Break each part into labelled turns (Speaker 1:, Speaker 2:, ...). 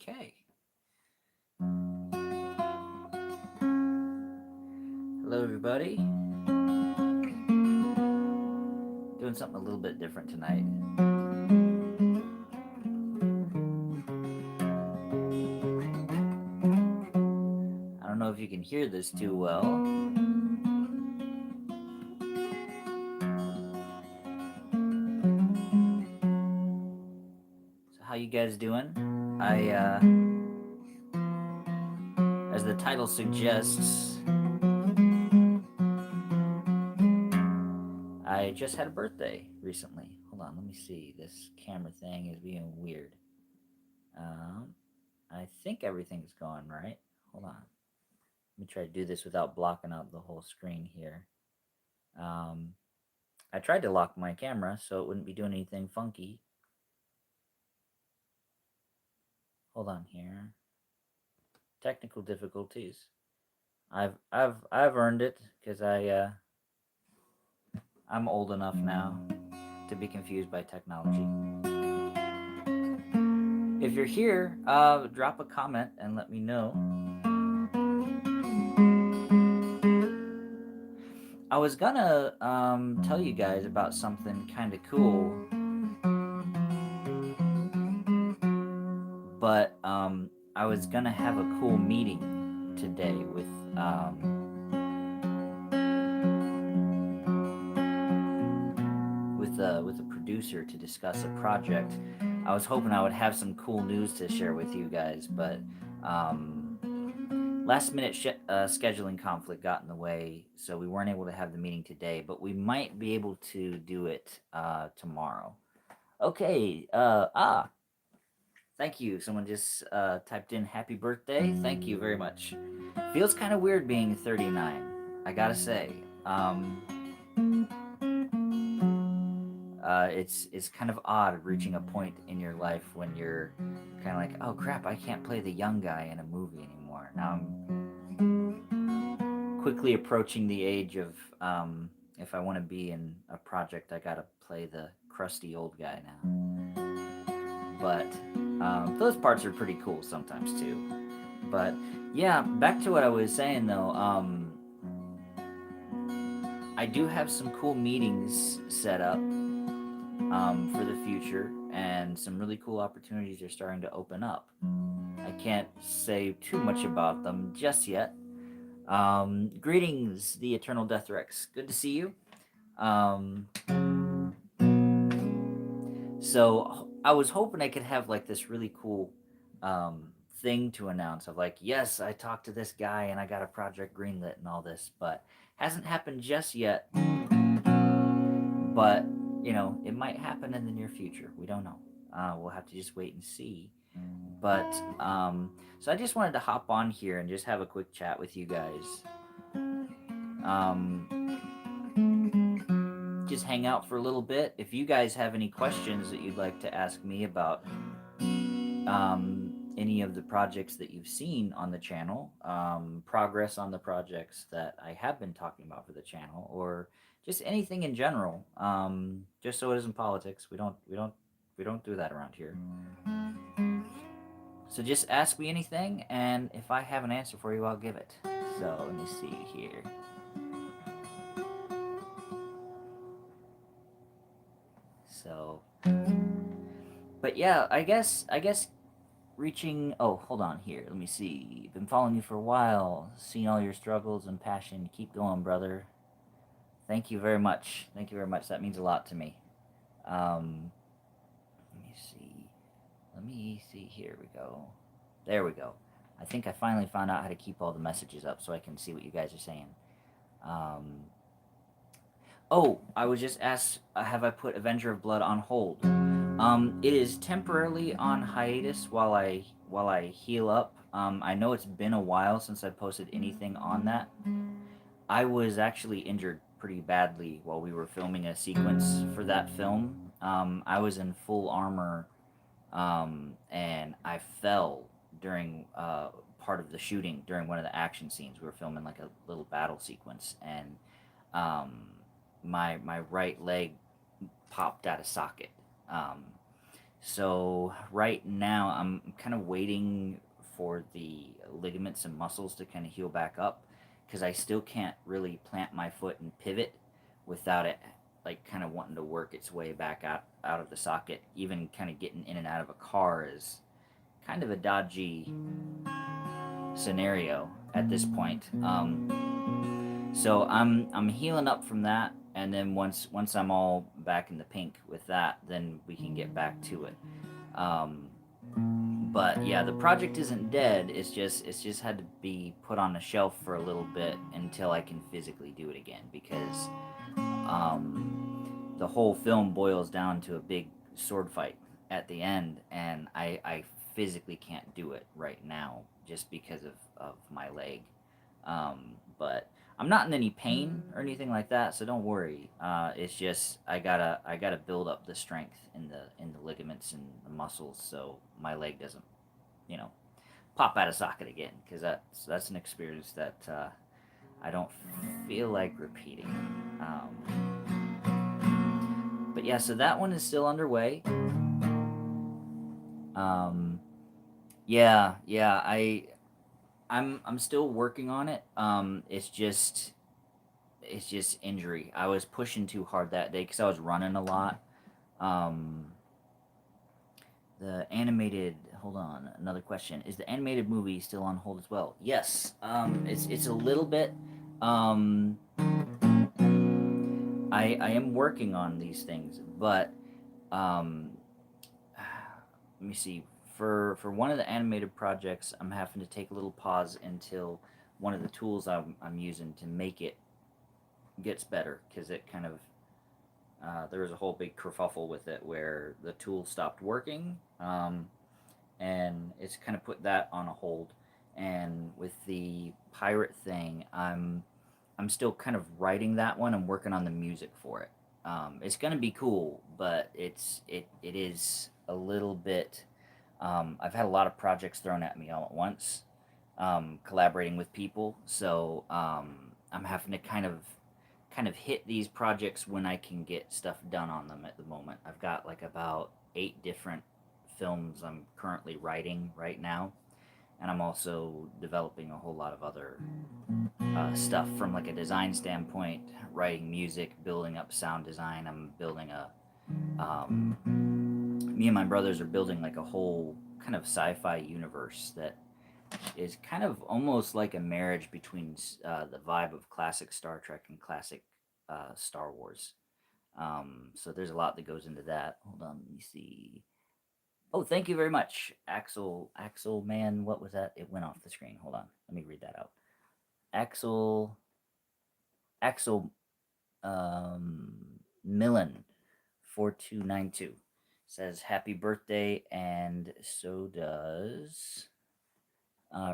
Speaker 1: Okay. Hello, everybody. Doing something a little bit different tonight. I don't know if you can hear this too well. So how you guys doing? As the title suggests, I just had a birthday recently. Hold on, let me see. This camera thing is being weird. I think everything's going right. Hold on. Let me try to do this without blocking out the whole screen here. I tried to lock my camera so it wouldn't be doing anything funky. Hold on here. Technical difficulties. I've earned it because I'm old enough now to be confused by technology. If you're here, drop a comment and let me know. I was gonna tell you guys about something kind of cool, but I was gonna have a cool meeting today with with a producer to discuss a project. I was hoping I would have some cool news to share with you guys, but last minute scheduling conflict got in the way, so we weren't able to have the meeting today, but we might be able to do it tomorrow. Okay, thank you. Someone just typed in happy birthday. Thank you very much. Feels kind of weird being 39, I gotta say. It's kind of odd reaching a point in your life when you're kind of like, oh crap, I can't play the young guy in a movie anymore. Now I'm quickly approaching the age of if I want to be in a project, I gotta play the crusty old guy now. But those parts are pretty cool sometimes too. But yeah, back to what I was saying though. I do have some cool meetings set up for the future, and some really cool opportunities are starting to open up. I can't say too much about them just yet. Greetings, the Eternal Death Rex. Good to see you. So I was hoping I could have like this really cool thing to announce of like, yes, I talked to this guy and I got a project greenlit and all this, but hasn't happened just yet. But it might happen in the near future. We don't know. We'll have to just wait and see. But so I just wanted to hop on here and just have a quick chat with you guys. Just hang out for a little bit. If you guys have any questions that you'd like to ask me about any of the projects that you've seen on the channel, progress on the projects that I have been talking about for the channel, or just anything in general. Just so it isn't politics. We don't do that around here. So just ask me anything, and if I have an answer for you, I'll give it. So let me see here. So, but yeah, I guess reaching. Oh, hold on here. Let me see. Been following you for a while. Seen all your struggles and passion. Keep going, brother. Thank you very much. Thank you very much. That means a lot to me. Let me see. Let me see. Here we go. There we go. I think I finally found out how to keep all the messages up so I can see what you guys are saying. Oh, I was just asked, have I put Avenger of Blood on hold? It is temporarily on hiatus while I heal up. I know it's been a while since I posted anything on that. I was actually injured pretty badly while we were filming a sequence for that film. I was in full armor, and I fell during part of the shooting during one of the action scenes. We were filming like a little battle sequence, and my right leg popped out of socket. So right now I'm kind of waiting for the ligaments and muscles to kind of heal back up, because I still can't really plant my foot and pivot without it like kind of wanting to work its way back out of the socket. Even kind of getting in and out of a car is kind of a dodgy scenario at this point. So I'm healing up from that, and then once I'm all back in the pink with that, then we can get back to it. Um, but yeah, the project isn't dead. It's just had to be put on a shelf for a little bit until I can physically do it again, because the whole film boils down to a big sword fight at the end, and I physically can't do it right now just because of my leg. But I'm not in any pain or anything like that, so don't worry. It's just I gotta build up the strength in the ligaments and the muscles, so my leg doesn't, you know, pop out of socket again. Because that's an experience that I don't feel like repeating. But yeah, so that one is still underway. Um, yeah, I'm still working on it. It's just injury. I was pushing too hard that day because I was running a lot. Um, the animated. Hold on, another question. Is the animated movie still on hold as well? Yes. It's a little bit. Um, I am working on these things, but um, let me see. For one of the animated projects, I'm having to take a little pause until one of the tools I'm using to make it gets better, because it kind of there was a whole big kerfuffle with it where the tool stopped working, and it's kind of put that on a hold. And with the pirate thing, I'm still kind of writing that one. I'm working on the music for it. It's gonna be cool, but it is a little bit. I've had a lot of projects thrown at me all at once, collaborating with people. So I'm having to kind of hit these projects when I can get stuff done on them at the moment. I've got like about 8 different films I'm currently writing right now, and I'm also developing a whole lot of other stuff from like a design standpoint, writing music, building up sound design. I'm building a me and my brothers are building like a whole kind of sci-fi universe that is kind of almost like a marriage between the vibe of classic Star Trek and classic Star Wars. So there's a lot that goes into that. Hold on, let me see. Oh, thank you very much, Axel. Axel, man, what was that? It went off the screen. Hold on, let me read that out. Axel, Axel, Millen, 4292 says happy birthday, and so does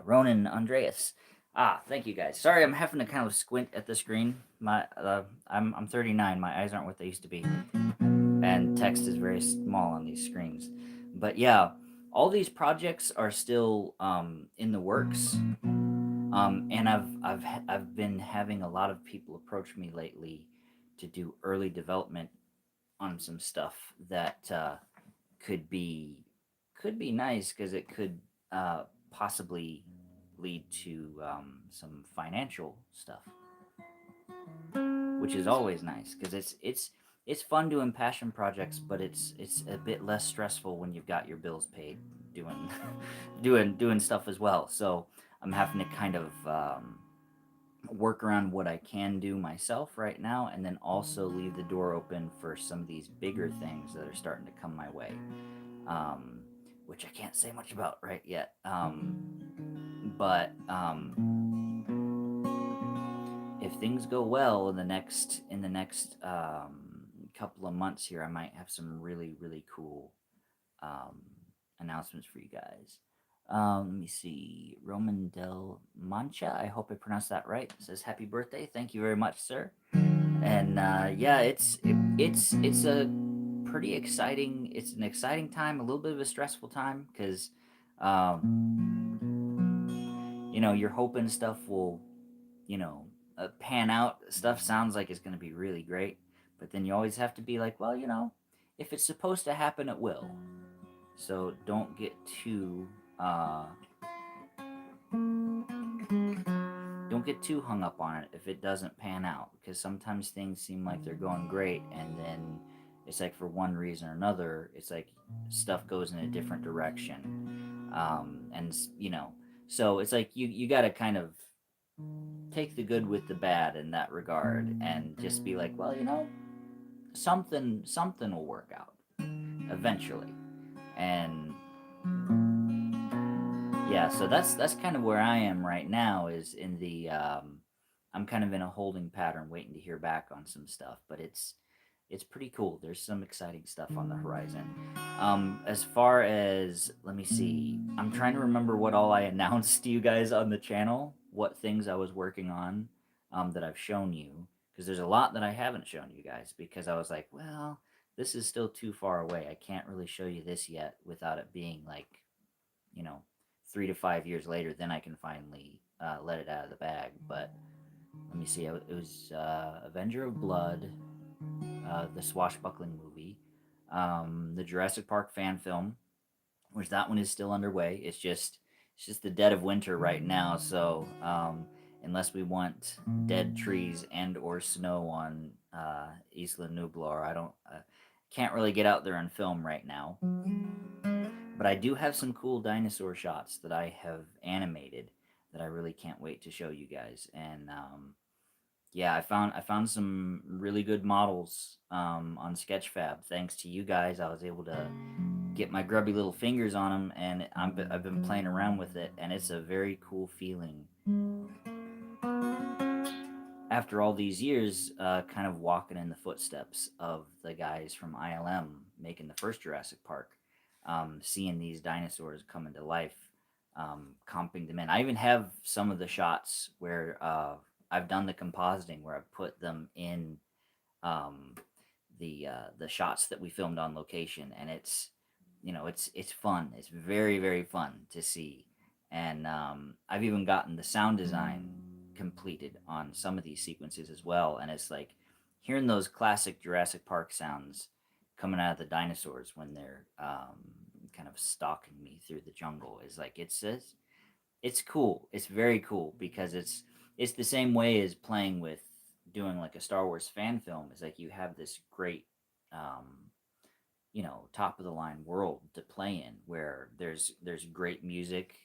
Speaker 1: Ronan Andreas. Ah, thank you guys. Sorry, I'm having to kind of squint at the screen. I'm 39. My eyes aren't what they used to be, and text is very small on these screens. But yeah, all these projects are still in the works. And I've been having a lot of people approach me lately to do early development on some stuff that could be could be nice, because it could possibly lead to some financial stuff, which is always nice, because it's fun doing passion projects, but it's a bit less stressful when you've got your bills paid doing doing stuff as well. So I'm having to kind of work around what I can do myself right now, and then also leave the door open for some of these bigger things that are starting to come my way, um, which I can't say much about right yet. But if things go well in the next couple of months here, I might have some really cool um, announcements for you guys. Let me see. Roman Del Mancha, I hope I pronounced that right. Says happy birthday. Thank you very much, sir. And yeah, it's a pretty exciting. It's an exciting time, a little bit of a stressful time, because you're hoping stuff will you know pan out. Stuff sounds like it's going to be really great, but then you always have to be like, well, if it's supposed to happen, it will. So uh, don't get too hung up on it if it doesn't pan out, because sometimes things seem like they're going great, and then it's like for one reason or another, it's like stuff goes in a different direction. And so it's like you got to kind of take the good with the bad in that regard, and just be like, well, something will work out eventually. And yeah, so that's kind of where I am right now, is in the I'm kind of in a holding pattern, waiting to hear back on some stuff, but it's pretty cool. There's some exciting stuff on the horizon. As far as, let me see, I'm trying to remember what all I announced to you guys on the channel, what things I was working on, that I've shown you, because there's a lot that I haven't shown you guys, because I was like, well, this is still too far away. I can't really show you this yet without it being like, you know, 3 to 5 years later. Then I can finally let it out of the bag. But let me see. It was Avenger of Blood, the swashbuckling movie, the Jurassic Park fan film, which that one is still underway. It's just the dead of winter right now, so unless we want dead trees and or snow on Isla Nublar, I don't can't really get out there and film right now. But I do have some cool dinosaur shots that I have animated that I really can't wait to show you guys. And yeah, I found some really good models on Sketchfab. Thanks to you guys, I was able to get my grubby little fingers on them, and I've been playing around with it, and it's a very cool feeling after all these years, kind of walking in the footsteps of the guys from ILM making the first Jurassic Park, seeing these dinosaurs come into life, comping them in. I even have some of the shots where I've done the compositing, where I've put them in um, the shots that we filmed on location, and it's fun. It's very very fun to see, and I've even gotten the sound design completed on some of these sequences as well, and it's like hearing those classic Jurassic Park sounds coming out of the dinosaurs when they're kind of stalking me through the jungle is like it's cool. It's very cool because it's the same way as playing with doing like a Star Wars fan film. Is like you have this great top of the line world to play in, where there's great music,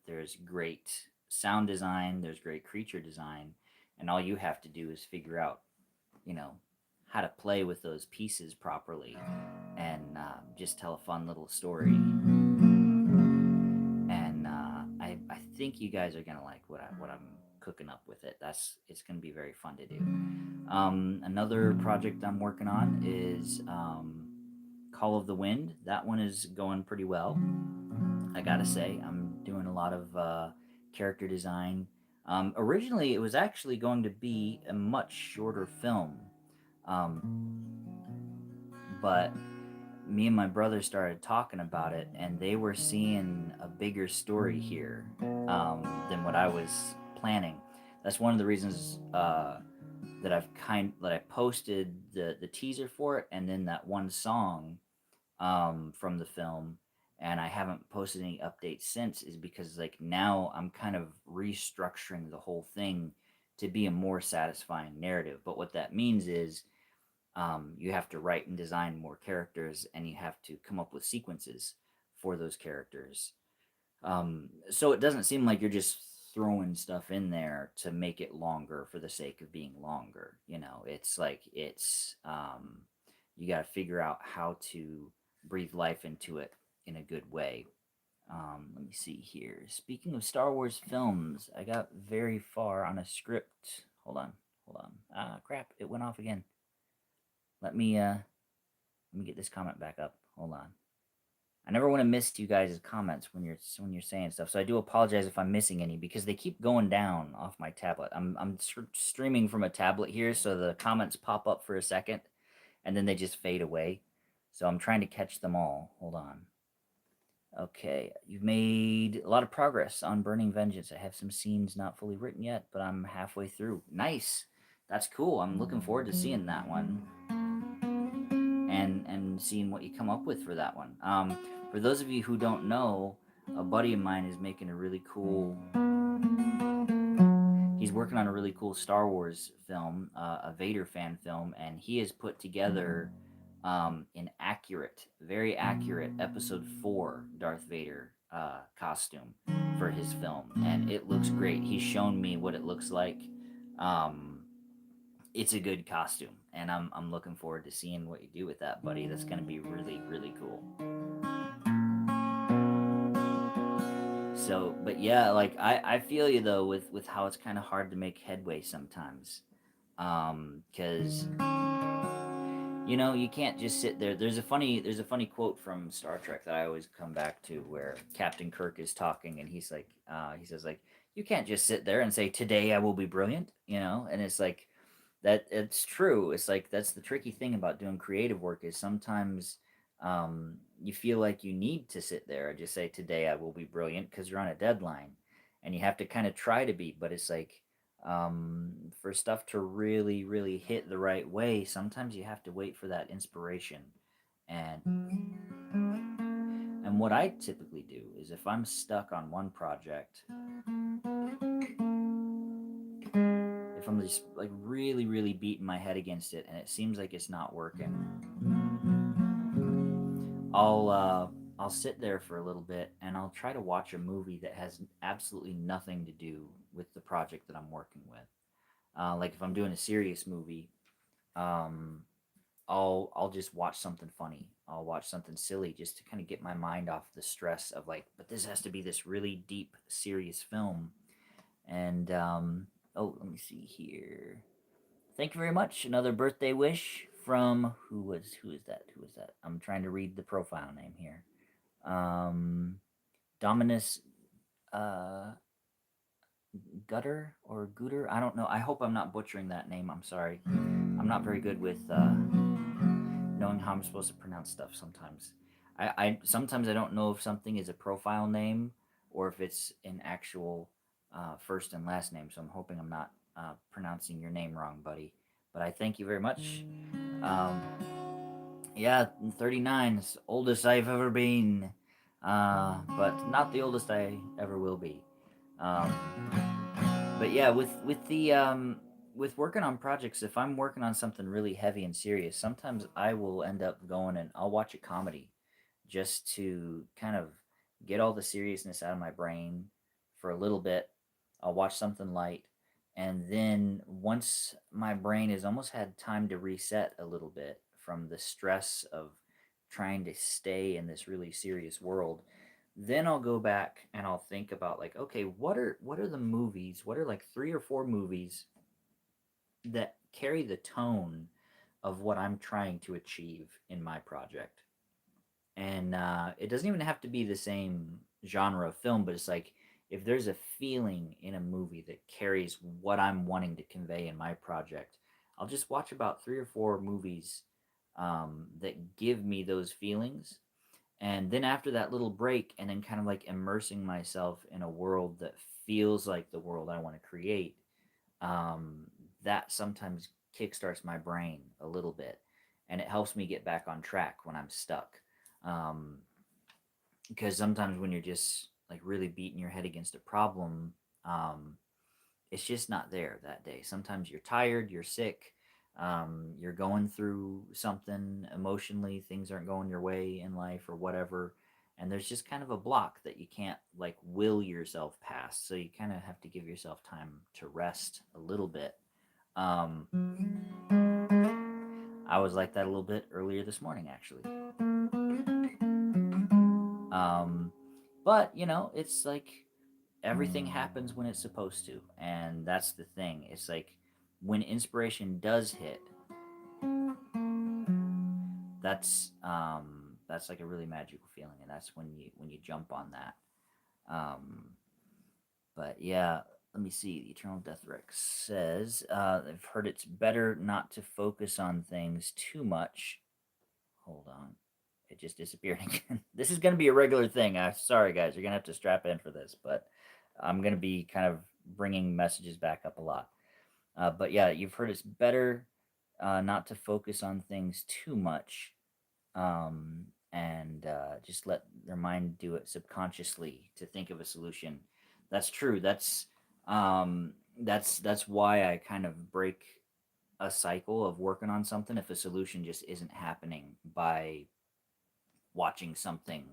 Speaker 1: there's great sound design, there's great creature design, and all you have to do is figure out you know how to play with those pieces properly, and just tell a fun little story. And I think you guys are gonna like what I'm cooking up with it. It's gonna be very fun to do. Another project I'm working on is Call of the Wind. That one is going pretty well. I gotta say, I'm doing a lot of character design. Originally, it was actually going to be a much shorter film, um, but me and my brother started talking about it, and they were seeing a bigger story here than what I was planning. That's one of the reasons that I posted the teaser for it, and then that one song from the film, and I haven't posted any updates since, is because like now I'm kind of restructuring the whole thing to be a more satisfying narrative. But what that means is you have to write and design more characters, and you have to come up with sequences for those characters. So it doesn't seem like you're just throwing stuff in there to make it longer for the sake of being longer. It's like you got to figure out how to breathe life into it in a good way. Let me see here. Speaking of Star Wars films, I got very far on a script. Hold on. Ah, crap! It went off again. Let me get this comment back up. Hold on. I never want to miss you guys' comments when you're saying stuff. So I do apologize if I'm missing any, because they keep going down off my tablet. I'm streaming from a tablet here, so the comments pop up for a second and then they just fade away. So I'm trying to catch them all. Hold on. Okay, you've made a lot of progress on Burning Vengeance. I have some scenes not fully written yet, but I'm halfway through. Nice. That's cool. I'm looking forward to seeing that one. And and seeing what you come up with for that one. For those of you who don't know, a buddy of mine is making a really cool. He's working on a really cool Star Wars film, a Vader fan film, and he has put together an accurate, very accurate Episode 4 Darth Vader costume for his film, and it looks great. He's shown me what it looks like. Um, it's a good costume, and I'm looking forward to seeing what you do with that, buddy. That's going to be really, really cool. So, but yeah, like I feel you though with how it's kind of hard to make headway sometimes, because you can't just sit there. There's a funny quote from Star Trek that I always come back to, where Captain Kirk is talking, and he's like, he says like, you can't just sit there and say, today I will be brilliant, and it's like that. It's true. It's like that's the tricky thing about doing creative work, is sometimes you feel like you need to sit there and just say, today I will be brilliant, because you're on a deadline, and you have to kind of try to be, but it's like, for stuff to really, really hit the right way, sometimes you have to wait for that inspiration. And what I typically do is, if I'm stuck on one project, if I'm just like really, really beating my head against it and it seems like it's not working, I'll sit there for a little bit and I'll try to watch a movie that has absolutely nothing to do with the project that I'm working with. Like if I'm doing a serious movie, um, I'll just watch something funny. I'll watch something silly just to kind of get my mind off the stress of like, but this has to be this really deep, serious film. And oh, let me see here. Thank you very much. Another birthday wish from who is that? I'm trying to read the profile name here. Um, Dominus uh, Gutter or Gooter. I don't know. I hope I'm not butchering that name. I'm sorry. I'm not very good with knowing how I'm supposed to pronounce stuff sometimes. I sometimes I don't know if something is a profile name or if it's an actual first and last name. So I'm hoping I'm not pronouncing your name wrong, buddy. But I thank you very much. Um, yeah, 39 is oldest I've ever been, but not the oldest I ever will be. Um, but yeah, with working on projects, if I'm working on something really heavy and serious, sometimes I will end up going and I'll watch a comedy just to kind of get all the seriousness out of my brain for a little bit. I'll watch something light, and then once my brain has almost had time to reset a little bit from the stress of trying to stay in this really serious world, then I'll go back and I'll think about like, okay, what are the movies? What are like 3 or 4 movies that carry the tone of what I'm trying to achieve in my project? And it doesn't even have to be the same genre of film, but it's like, if there's a feeling in a movie that carries what I'm wanting to convey in my project, I'll just watch about 3 or 4 movies that give me those feelings. And then after that little break, and then kind of like immersing myself in a world that feels like the world I want to create, um, that sometimes kickstarts my brain a little bit, and it helps me get back on track when I'm stuck. Um, because sometimes when you're just like really beating your head against a problem, um, it's just not there that day. Sometimes you're tired, you're sick, you're going through something emotionally, things aren't going your way in life or whatever. And there's just kind of a block that you can't like will yourself past. So you kind of have to give yourself time to rest a little bit. Um, I was like that a little bit earlier this morning, actually. Um, but, it's like everything happens when it's supposed to. And that's the thing. It's like when inspiration does hit, that's like a really magical feeling, and that's when you jump on that. Um, but yeah, let me see. The Eternal Death Rex says, I've heard it's better not to focus on things too much. Hold on. It just disappeared again. This is going to be a regular thing. I'm sorry, guys. You're going to have to strap in for this, but I'm going to be kind of bringing messages back up a lot. But yeah, you've heard it's better not to focus on things too much. and just let their mind do it subconsciously to think of a solution. That's true. That's why I kind of break a cycle of working on something if a solution just isn't happening by watching something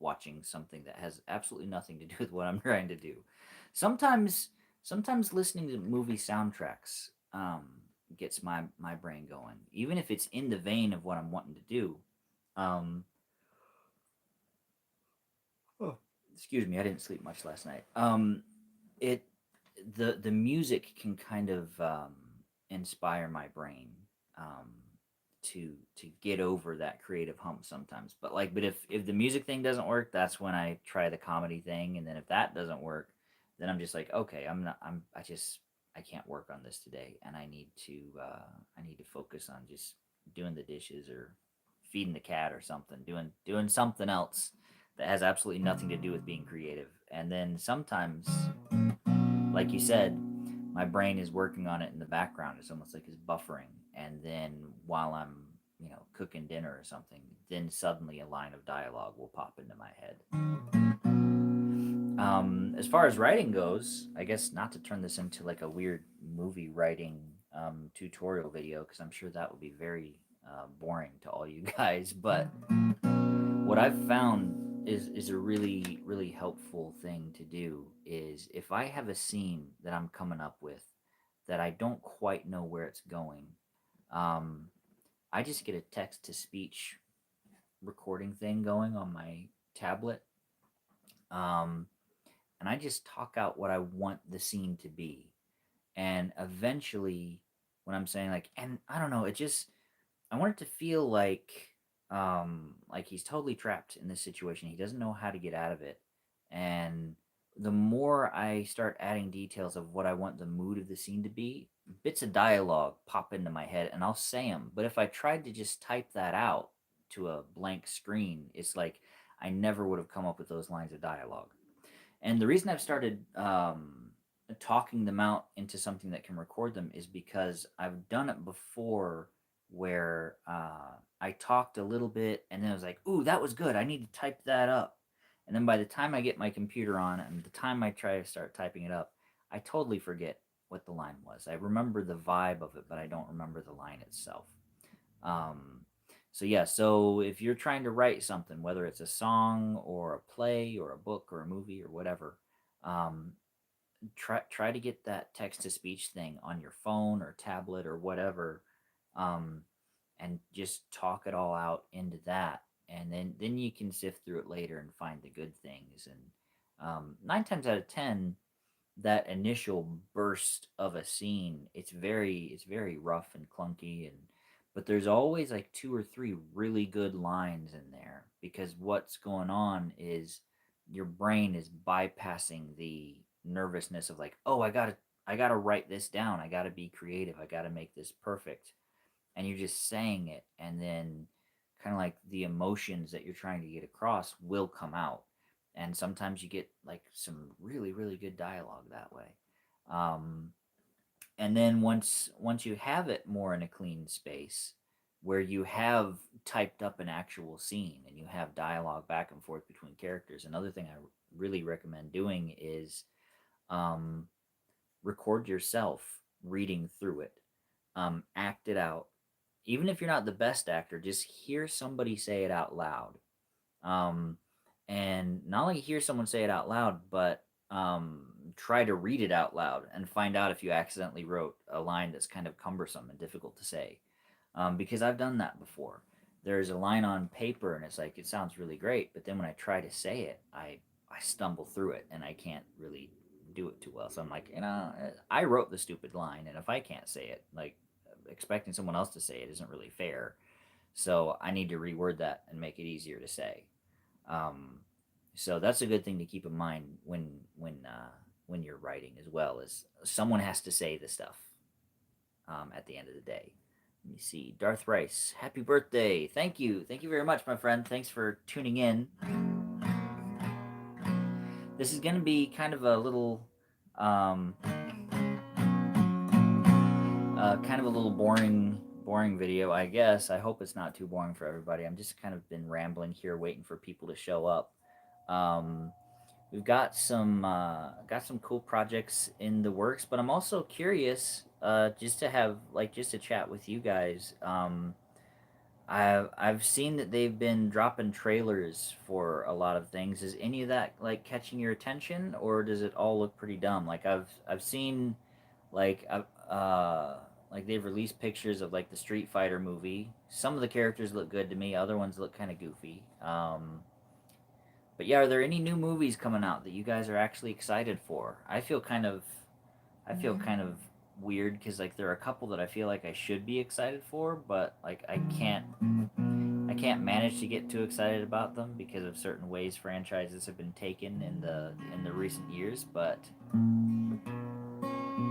Speaker 1: watching something that has absolutely nothing to do with what I'm trying to do. Sometimes sometimes listening to movie soundtracks gets my brain going, even if it's in the vein of what I'm wanting to do. Um, oh, excuse me, I didn't sleep much last night. It the music can kind of inspire my brain um, to get over that creative hump sometimes. But if the music thing doesn't work, that's when I try the comedy thing, and then if that doesn't work, then I'm just like, okay, I'm not I'm I just I can't work on this today, and I need to focus on just doing the dishes or feeding the cat or something, doing something else that has absolutely nothing to do with being creative. And then sometimes, like you said, my brain is working on it in the background. It's almost like it's buffering. And then while I'm, cooking dinner or something, then suddenly a line of dialogue will pop into my head. As far as writing goes, I guess not to turn this into like a weird movie writing tutorial video, because I'm sure that would be very boring to all you guys. But what I've found is a really helpful thing to do is if I have a scene that I'm coming up with that I don't quite know where it's going, um, I just get a text to speech recording thing going on my tablet, um, and I just talk out what I want the scene to be, and eventually, when I'm saying like, and I don't know, I want it to feel like he's totally trapped in this situation. He doesn't know how to get out of it. And the more I start adding details of what I want the mood of the scene to be, bits of dialogue pop into my head and I'll say them. But if I tried to just type that out to a blank screen, it's like I never would have come up with those lines of dialogue. And the reason I've started talking them out into something that can record them is because I've done it before where I talked a little bit and then I was like, ooh, that was good. I need to type that up. And then by the time I get my computer on and the time I try to start typing it up, I totally forget what the line was. I remember the vibe of it, but I don't remember the line itself. Um, so yeah, so if you're trying to write something, whether it's a song or a play or a book or a movie or whatever, um, try to get that text to speech thing on your phone or tablet or whatever, um, and just talk it all out into that, and then you can sift through it later and find the good things. And 9 times out of 10, that initial burst of a scene, it's very rough and clunky, and but there's always like two or three really good lines in there, because what's going on is your brain is bypassing the nervousness of like, oh, I gotta write this down, I gotta be creative, I gotta make this perfect, and you're just saying it, and then kind of like the emotions that you're trying to get across will come out. And sometimes you get like some really good dialogue that way. um, and then once you have it more in a clean space where you have typed up an actual scene and you have dialogue back and forth between characters, another thing I really recommend doing is um, record yourself reading through it, act it out. Even if you're not the best actor, just hear somebody say it out loud. Um, and not only hear someone say it out loud, but try to read it out loud and find out if you accidentally wrote a line that's kind of cumbersome and difficult to say. Because I've done that before. There's a line on paper and it's like it sounds really great, but then when I try to say it, I stumble through it and I can't really do it too well. So I'm like, I wrote the stupid line, and if I can't say it, like expecting someone else to say it isn't really fair. So I need to reword that and make it easier to say. Um, so that's a good thing to keep in mind when you're writing as well. Is someone has to say the stuff at the end of the day. Let me see. Darth Rice, happy birthday! Thank you very much, my friend. Thanks for tuning in. This is going to be kind of a little, kind of a little boring boring video, I guess. I hope it's not too boring for everybody. I'm just kind of been rambling here, waiting for people to show up. Um, we've got some cool projects in the works, but I'm also curious, just to have just to chat with you guys. I've seen that they've been dropping trailers for a lot of things. Is any of that like catching your attention, or does it all look pretty dumb? I've seen like like they've released pictures of like the Street Fighter movie. Some of the characters look good to me. Other ones look kind of goofy. But yeah, are there any new movies coming out that you guys are actually excited for? I feel kind of weird because like there are a couple that I feel like I should be excited for, but like I can't manage to get too excited about them because of certain ways franchises have been taken in the recent years. But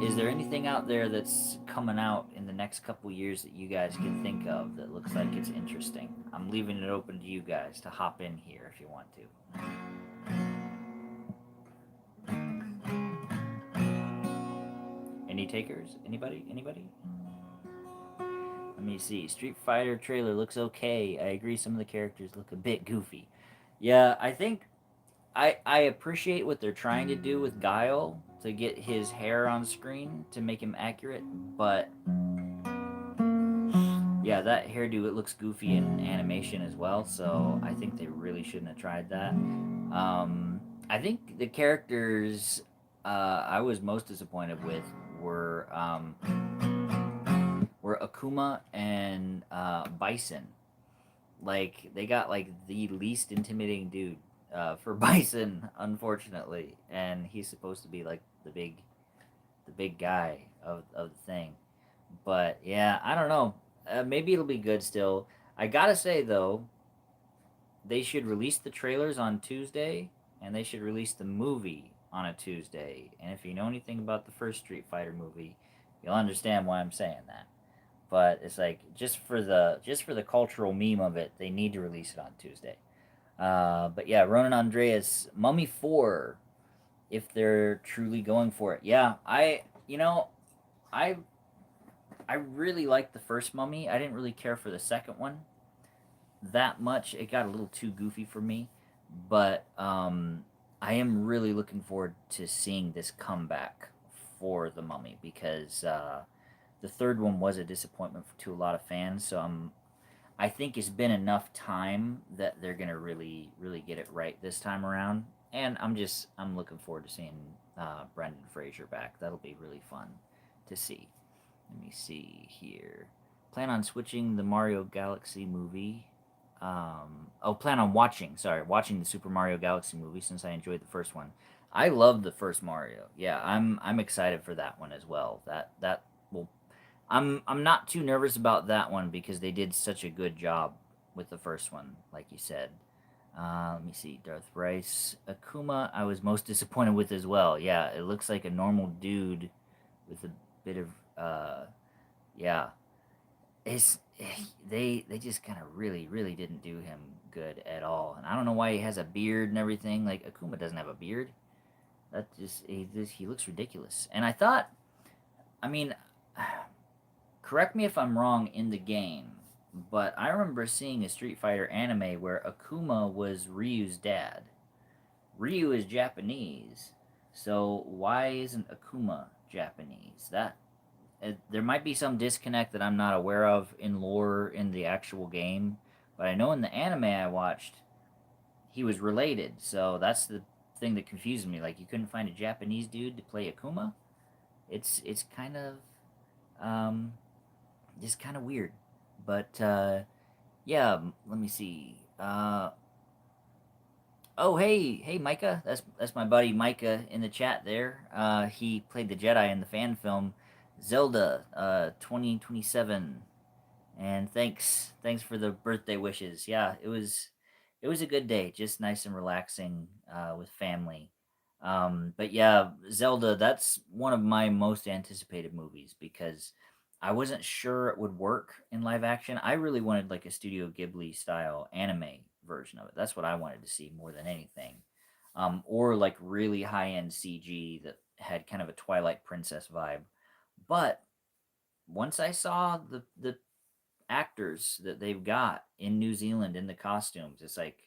Speaker 1: is there anything out there that's coming out in the next couple years that you guys can think of that looks like it's interesting? I'm leaving it open to you guys to hop in here if you want to. Any takers? Anybody? Anybody? Let me see. Street Fighter trailer looks okay. I agree some of the characters look a bit goofy. Yeah, I think I appreciate what they're trying to do with Guile to get his hair on screen to make him accurate, but yeah, that hairdo it looks goofy in animation as well, so I think they really shouldn't have tried that. I think the characters I was most disappointed with were were Akuma and Bison. Like they got like the least intimidating dude for Bison, unfortunately, and he's supposed to be like the big guy of the thing. But yeah, I don't know. Maybe it'll be good still. I gotta say though, they should release the trailers on Tuesday, and they should release the movie on a Tuesday. And if you know anything about the first Street Fighter movie, you'll understand why I'm saying that. But it's like just for the cultural meme of it, they need to release it on Tuesday. But yeah, Ronan Andreas, Mummy 4, if they're truly going for it. Yeah, I I really liked the first Mummy. I didn't really care for the second one that much. It got a little too goofy for me, but I am really looking forward to seeing this comeback for the Mummy because the third one was a disappointment to a lot of fans. So I think it's been enough time that they're gonna really get it right this time around. And I'm looking forward to seeing Brendan Fraser back. That'll be really fun to see. Let me see here. Plan on switching the Mario Galaxy movie. Plan on watching the Super Mario Galaxy movie since I enjoyed the first one. I love the first Mario. Yeah, I'm excited for that one as well. That will I'm not too nervous about that one because they did such a good job with the first one, like you said. Let me see, Darth Rice, Akuma. I was most disappointed with as well. Yeah, it looks like a normal dude with a bit of yeah. It's they just kind of really didn't do him good at all, and I don't know why he has a beard and everything. Like Akuma doesn't have a beard. He looks ridiculous. And I thought, I mean, correct me if I'm wrong in the game, but I remember seeing a Street Fighter anime where Akuma was Ryu's dad. Ryu is Japanese, so why isn't Akuma Japanese? There might be some disconnect that I'm not aware of in lore in the actual game, but I know in the anime I watched, he was related. So that's the thing that confused me. Like you couldn't find a Japanese dude to play Akuma. It's kind of um, just kind of weird. But yeah, let me see. Oh, hey, Micah. That's my buddy Micah in the chat there. He played the Jedi in the fan film Zelda 2027. And thanks for the birthday wishes. Yeah, it was a good day, just nice and relaxing with family. But yeah, Zelda, that's one of my most anticipated movies because I wasn't sure it would work in live action. I really wanted like a Studio Ghibli style anime version of it. That's what I wanted to see more than anything. Or like really high end CG that had kind of a Twilight Princess vibe. But once I saw the actors that they've got in New Zealand in the costumes. It's like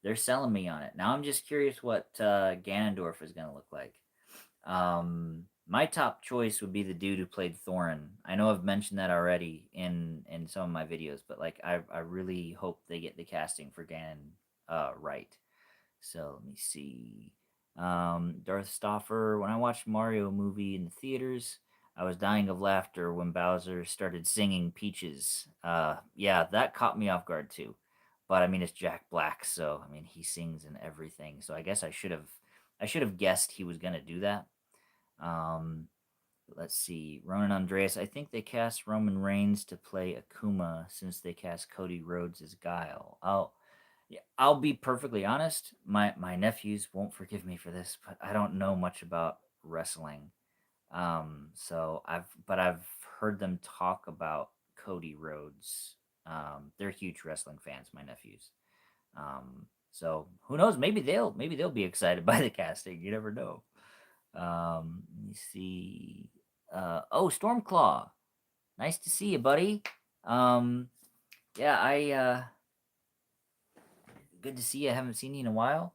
Speaker 1: they're selling me on it. Now I'm just curious what Ganondorf is going to look like. My top choice would be the dude who played Thorin. I know I've mentioned that already in some of my videos, but like I really hope they get the casting for Ganon right. So let me see. Darth Stoffer. When I watched Mario movie in the theaters, I was dying of laughter when Bowser started singing Peaches. Yeah, that caught me off guard too. But I mean, it's Jack Black, so I mean, he sings in everything. So I guess I should have guessed he was gonna do that. Um, let's see, Ronan Andreas. I think they cast Roman Reigns to play Akuma since they cast Cody Rhodes as Guile. Yeah, I'll be perfectly honest. My nephews won't forgive me for this, but I don't know much about wrestling. So I've heard them talk about Cody Rhodes. They're huge wrestling fans, my nephews. So who knows? Maybe they'll be excited by the casting. You never know. Let me see. Oh, Stormclaw. Nice to see you, buddy. Um, yeah, good to see you. I haven't seen you in a while.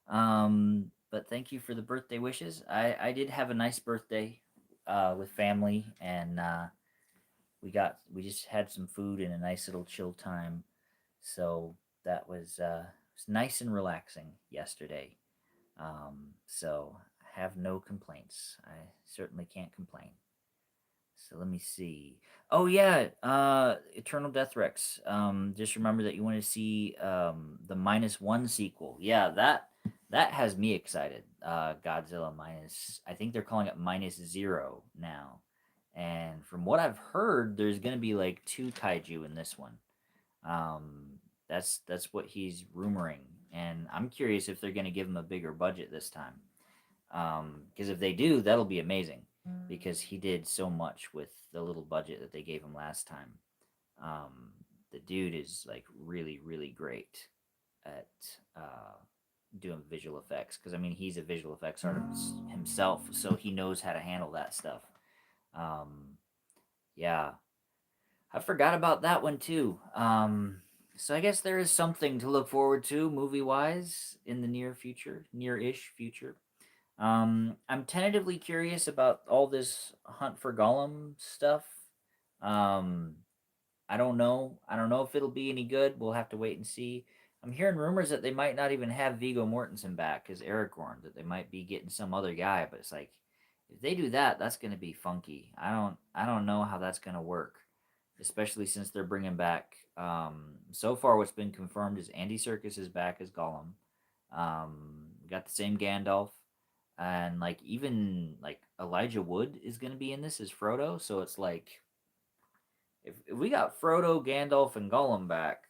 Speaker 1: But thank you for the birthday wishes. I did have a nice birthday with family, and we just had some food and a nice little chill time. So that was nice and relaxing yesterday. So I have no complaints. I certainly can't complain. So let me see. Oh yeah, Eternal Death Rex. Just remember that you want to see the -1 sequel. Yeah, that has me excited. Godzilla minus. I think they're calling it -0 now. And from what I've heard, there's gonna be like 2 kaiju in this one. That's what he's rumoring, and I'm curious if they're gonna give him a bigger budget this time. Because if they do, that'll be amazing. Because he did so much with the little budget that they gave him last time. Um, the dude is like really, really great at doing visual effects. Because I mean, he's a visual effects artist himself, so he knows how to handle that stuff. Um, yeah, I forgot about that one too. So I guess there is something to look forward to movie wise in the near future, near-ish future. I'm tentatively curious about all this Hunt for Gollum stuff. Um, I don't know. I don't know if it'll be any good. We'll have to wait and see. I'm hearing rumors that they might not even have Viggo Mortensen back as Aragorn. That they might be getting some other guy. But it's like, if they do that, that's gonna be funky. I don't know how that's gonna work, especially since they're bringing back. So far, what's been confirmed is Andy Serkis is back as Gollum. We got the same Gandalf, and like even like Elijah Wood is gonna be in this as Frodo. So it's like if we got Frodo, Gandalf, and Gollum back,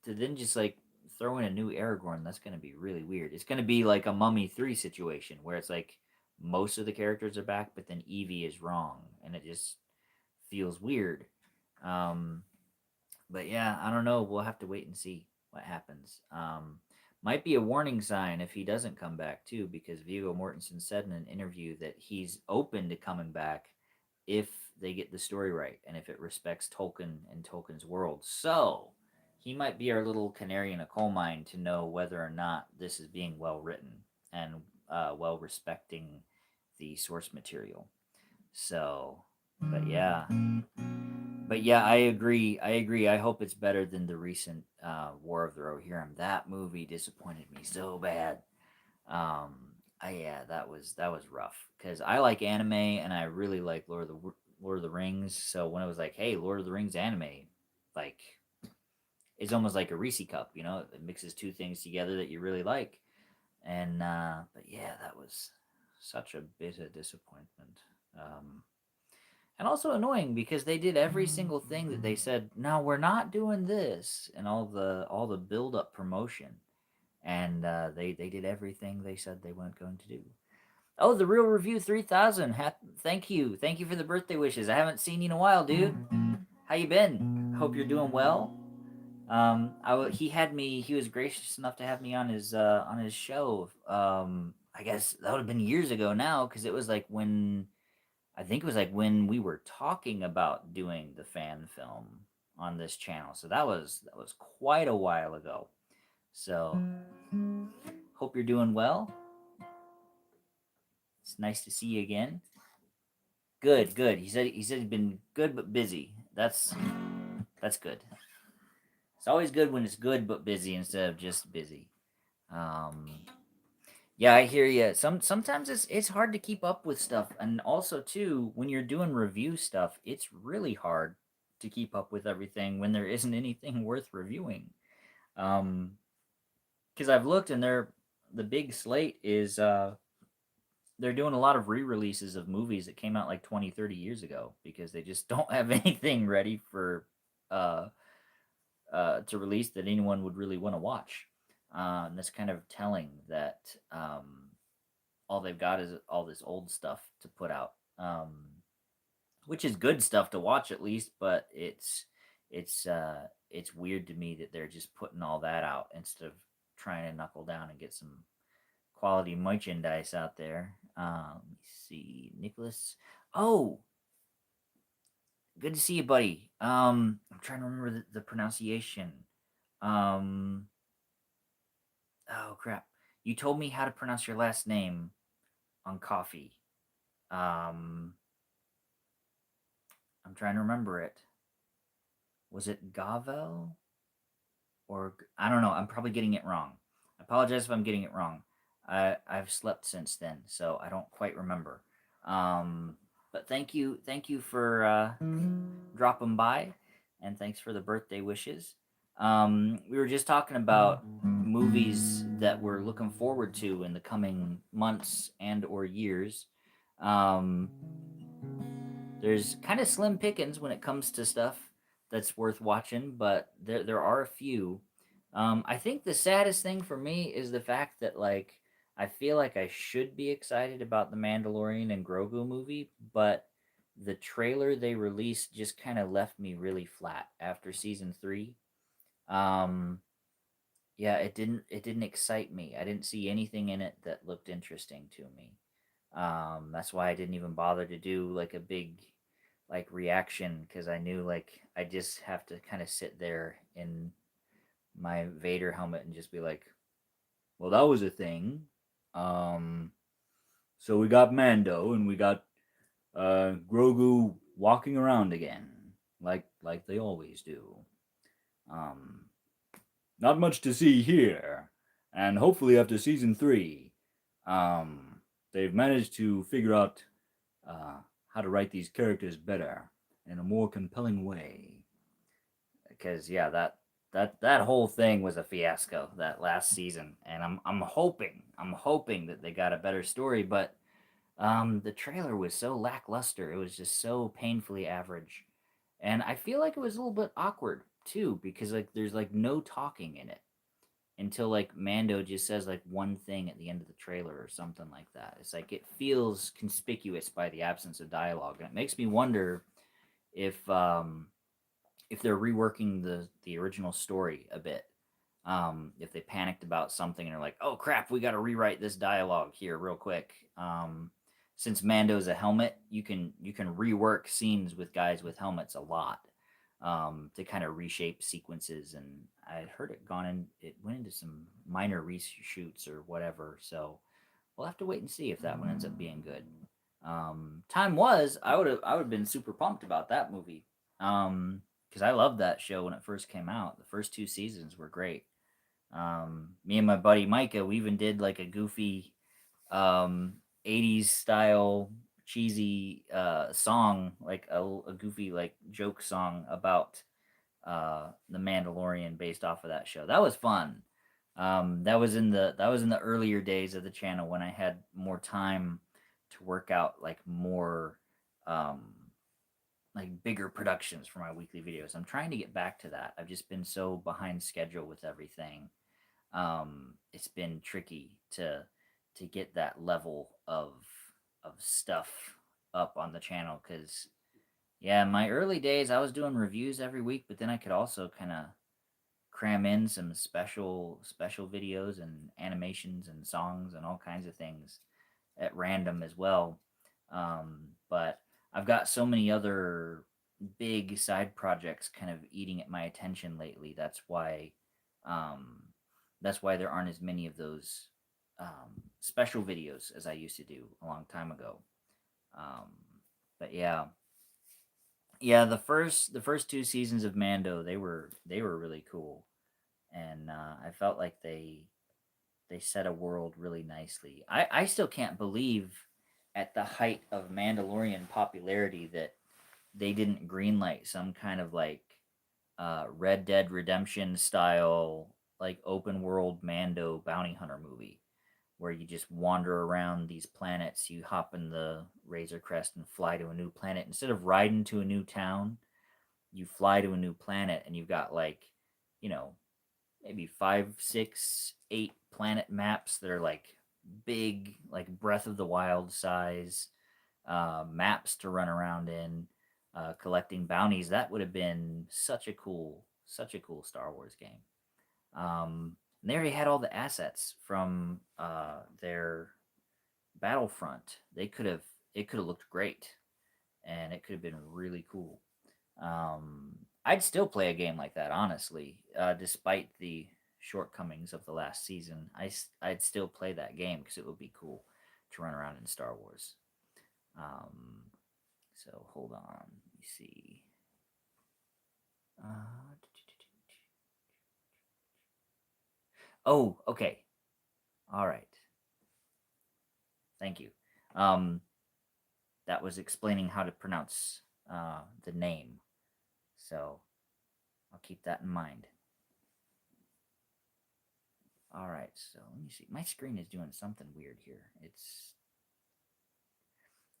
Speaker 1: to then just like throw in a new Aragorn, that's gonna be really weird. It's gonna be like a Mummy 3 situation where it's like most of the characters are back, but then Evie is wrong, and it just feels weird. Um, but yeah, I don't know. We'll have to wait and see what happens. Might be a warning sign if he doesn't come back too, because Viggo Mortensen said in an interview that he's open to coming back if they get the story right and if it respects Tolkien and Tolkien's world. So he might be our little canary in a coal mine to know whether or not this is being well written and well respecting the source material. So, but yeah, I agree. I agree. I hope it's better than the recent War of the Rohirrim. That movie disappointed me so bad. Yeah, that was rough because I like anime and I really like Lord of the Rings. So when it was like, hey, Lord of the Rings anime, like it's almost like a Reese cup. You know, it mixes two things together that you really like. And but yeah, that was such a bitter disappointment. And also annoying because they did every single thing that they said. No, we're not doing this, and all the build up promotion, and they did everything they said they weren't going to do. Oh, the real review 3000. Thank you for the birthday wishes. I haven't seen you in a while, dude. How you been? Hope you're doing well. He had me. He was gracious enough to have me on his show. I guess that would have been years ago now because it was like when I think it was like when we were talking about doing the fan film. on this channel. So that was quite a while ago. So hope you're doing well. It's nice to see you again. Good, good. He said he's been good but busy. That's good. It's always good when it's good but busy instead of just busy. Um, yeah, I hear you. Sometimes it's hard to keep up with stuff, and also too when you're doing review stuff, it's really hard to keep up with everything when there isn't anything worth reviewing. Because I've looked and the big slate is they're doing a lot of re-releases of movies that came out like 20, 30 years ago because they just don't have anything ready for uh to release that anyone would really want to watch. And that's kind of telling that all they've got is all this old stuff to put out, which is good stuff to watch at least. But it's weird to me that they're just putting all that out instead of trying to knuckle down and get some quality merchandise out there. Let me see, Nicholas. Oh, good to see you, buddy. I'm trying to remember the pronunciation. Um, oh crap! You told me how to pronounce your last name on coffee. Um, I'm trying to remember it. Was it Gavel or I don't know? I'm probably getting it wrong. I apologize if I'm getting it wrong. I've slept since then, so I don't quite remember. Um, but thank you for dropping by, and thanks for the birthday wishes. We were just talking about movies that we're looking forward to in the coming months and or years. Um, there's kind of slim pickings when it comes to stuff that's worth watching, but there are a few. I think the saddest thing for me is the fact that like I feel like I should be excited about the Mandalorian and Grogu movie, but the trailer they released just kind of left me really flat after season 3. Um, yeah, it didn't excite me. I didn't see anything in it that looked interesting to me. That's why I didn't even bother to do like a big like reaction because I knew like I just have to kind of sit there in my Vader helmet and just be like, well, that was a thing. Um, so we got Mando and we got Grogu walking around again, like they always do. Um, Not much to see here, and hopefully after season 3, um, they've managed to figure out uh, how to write these characters better in a more compelling way. Because yeah, that whole thing was a fiasco that last season, and I'm hoping that they got a better story, but the trailer was so lackluster. It was just so painfully average, and I feel like it was a little bit awkward too because like there's like no talking in it until like Mando just says like one thing at the end of the trailer or something like that. It's like it feels conspicuous by the absence of dialogue, and it makes me wonder if um if they're reworking the original story a bit. If they panicked about something and are like, "Oh crap, we got to rewrite this dialogue here real quick." Since Mando's a helmet, you can rework scenes with guys with helmets a lot to kind of reshape sequences. And I heard it went into some minor reshoots or whatever. So we'll have to wait and see if that one ends up being good. Time was I would have been super pumped about that movie. Because I loved that show when it first came out. The first 2 seasons were great. Me and my buddy Micah, we even did like a goofy um, 80s style cheesy song, like a goofy like joke song about the Mandalorian based off of that show. That was fun. That was in the earlier days of the channel when I had more time to work out like more um, like bigger productions for my weekly videos. I'm trying to get back to that. I've just been so behind schedule with everything. It's been tricky to get that level of stuff up on the channel because yeah, in my early days I was doing reviews every week, but then I could also kind of cram in some special videos and animations and songs and all kinds of things at random as well. But I've got so many other big side projects kind of eating at my attention lately. Um, that's why there aren't as many of those special videos as I used to do a long time ago. Um, but yeah, yeah, the first two seasons of Mando, they were really cool, and I felt like they set a world really nicely. I still can't believe at the height of Mandalorian popularity that they didn't greenlight some kind of like Red Dead Redemption style like open world Mando bounty hunter movie where you just wander around these planets, you hop in the Razor Crest and fly to a new planet instead of riding to a new town. You fly to a new planet and you've got like, you know, maybe five, six, eight planet maps that are like big, like Breath of the Wild size maps to run around in, collecting bounties. That would have been such a cool Star Wars game. And they already had all the assets from their Battlefront. It could have looked great, and it could have been really cool. I'd still play a game like that, honestly, despite the shortcomings of the last season. I'd still play that game because it would be cool to run around in Star Wars. Um, so hold on, let me see. Uh, oh, okay, all right. Thank you. Um, that was explaining how to pronounce the name, so I'll keep that in mind. All right, so let me see. My screen is doing something weird here. It's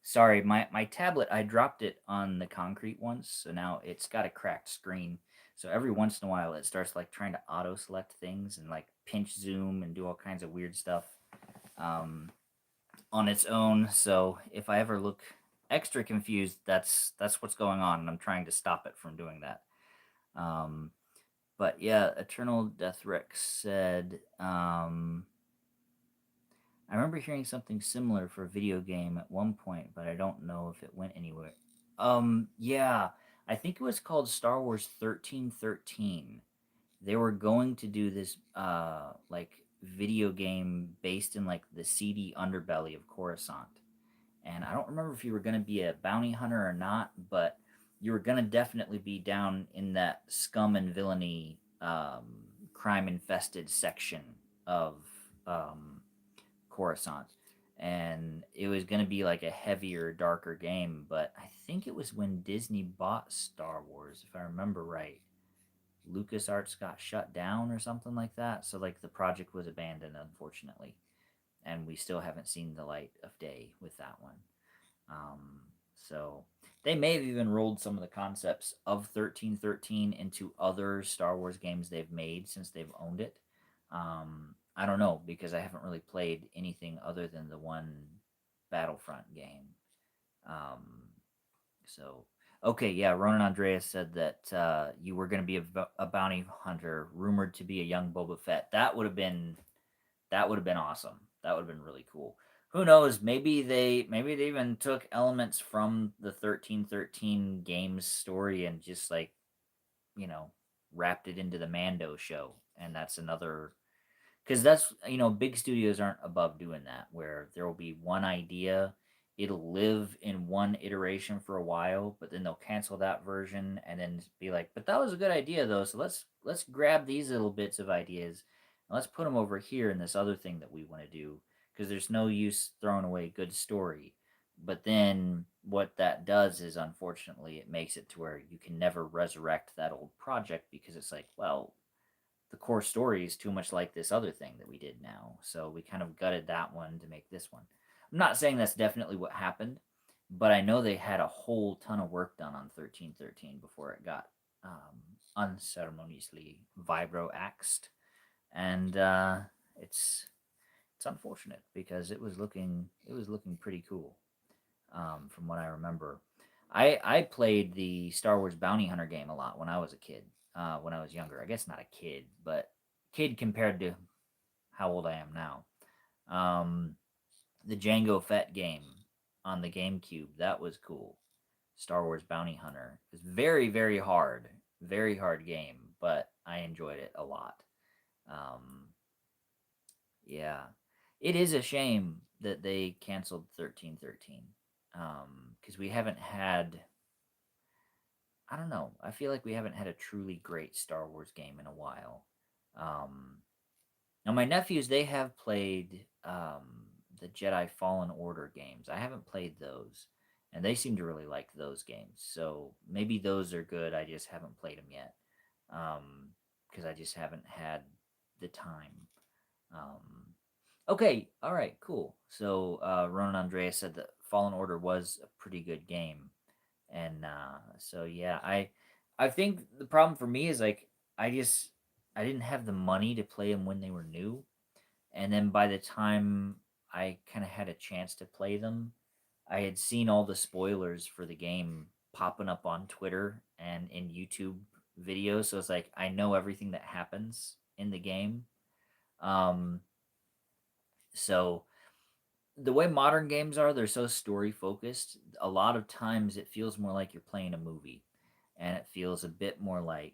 Speaker 1: sorry, my tablet, I dropped it on the concrete once, so now it's got a cracked screen. So every once in a while it starts like trying to auto select things and like pinch zoom and do all kinds of weird stuff um, on its own. So if I ever look extra confused, that's what's going on, and I'm trying to stop it from doing that. Um, but yeah, Eternal Death Rex said I remember hearing something similar for a video game at one point, but I don't know if it went anywhere. Yeah, I think it was called Star Wars 1313. They were going to do this like video game based in like the seedy underbelly of Coruscant. And I don't remember if you were going to be a bounty hunter or not, but you were going to definitely be down in that scum and villainy crime infested section of um, Coruscant. And it was going to be like a heavier, darker game, but I think it was when Disney bought Star Wars, if I remember right. LucasArts got shut down or something like that. So, like, the project was abandoned, unfortunately. And we still haven't seen the light of day with that one. So, they may have even rolled some of the concepts of 1313 into other Star Wars games they've made since they've owned it. I don't know because I haven't really played anything other than the one Battlefront game. Um, so okay, yeah. Ronan Andreas said that you were going to be a bounty hunter, rumored to be a young Boba Fett. That would have been awesome. That would have been really cool. Who knows? Maybe they even took elements from the 1313 game's story and just like you know wrapped it into the Mando show, and that's another because that's big studios aren't above doing that where there will be one idea, it'll live in one iteration for a while, but then they'll cancel that version and then be like, but that was a good idea though, so let's grab these little bits of ideas and let's put them over here in this other thing that we want to do, because there's no use throwing away good story. But then what that does is, unfortunately, it makes it to where you can never resurrect that old project because it's like, well, the core story is too much like this other thing that we did now. So we kind of gutted that one to make this one. I'm not saying that's definitely what happened, but I know they had a whole ton of work done on 1313 before it got unceremoniously vibro axed, and it's unfortunate because it was looking pretty cool from what I remember. I played the Star Wars Bounty Hunter game a lot when I was a kid. When I was younger, I guess not a kid, but kid compared to how old I am now. Um, the Django Fett game on the GameCube, that was cool. Star Wars Bounty Hunter. It's very hard game, but I enjoyed it a lot. Um, yeah, it is a shame that they canceled 1313 because we haven't had. I don't know. I feel like we haven't had a truly great Star Wars game in a while. Um, Now, my nephews, they have played the Jedi Fallen Order games. I haven't played those, and they seem to really like those games. So maybe those are good. I just haven't played them yet because I just haven't had the time. Um, okay, all right, cool. So Ronan Andreas said that Fallen Order was a pretty good game, and so yeah, I think the problem for me is like I just I didn't have the money to play them when they were new, and then by the time I kind of had a chance to play them, I had seen all the spoilers for the game popping up on Twitter and in YouTube videos. So it's like I know everything that happens in the game. Um, so the way modern games are, they're so story focused. A lot of times it feels more like you're playing a movie, and it feels a bit more like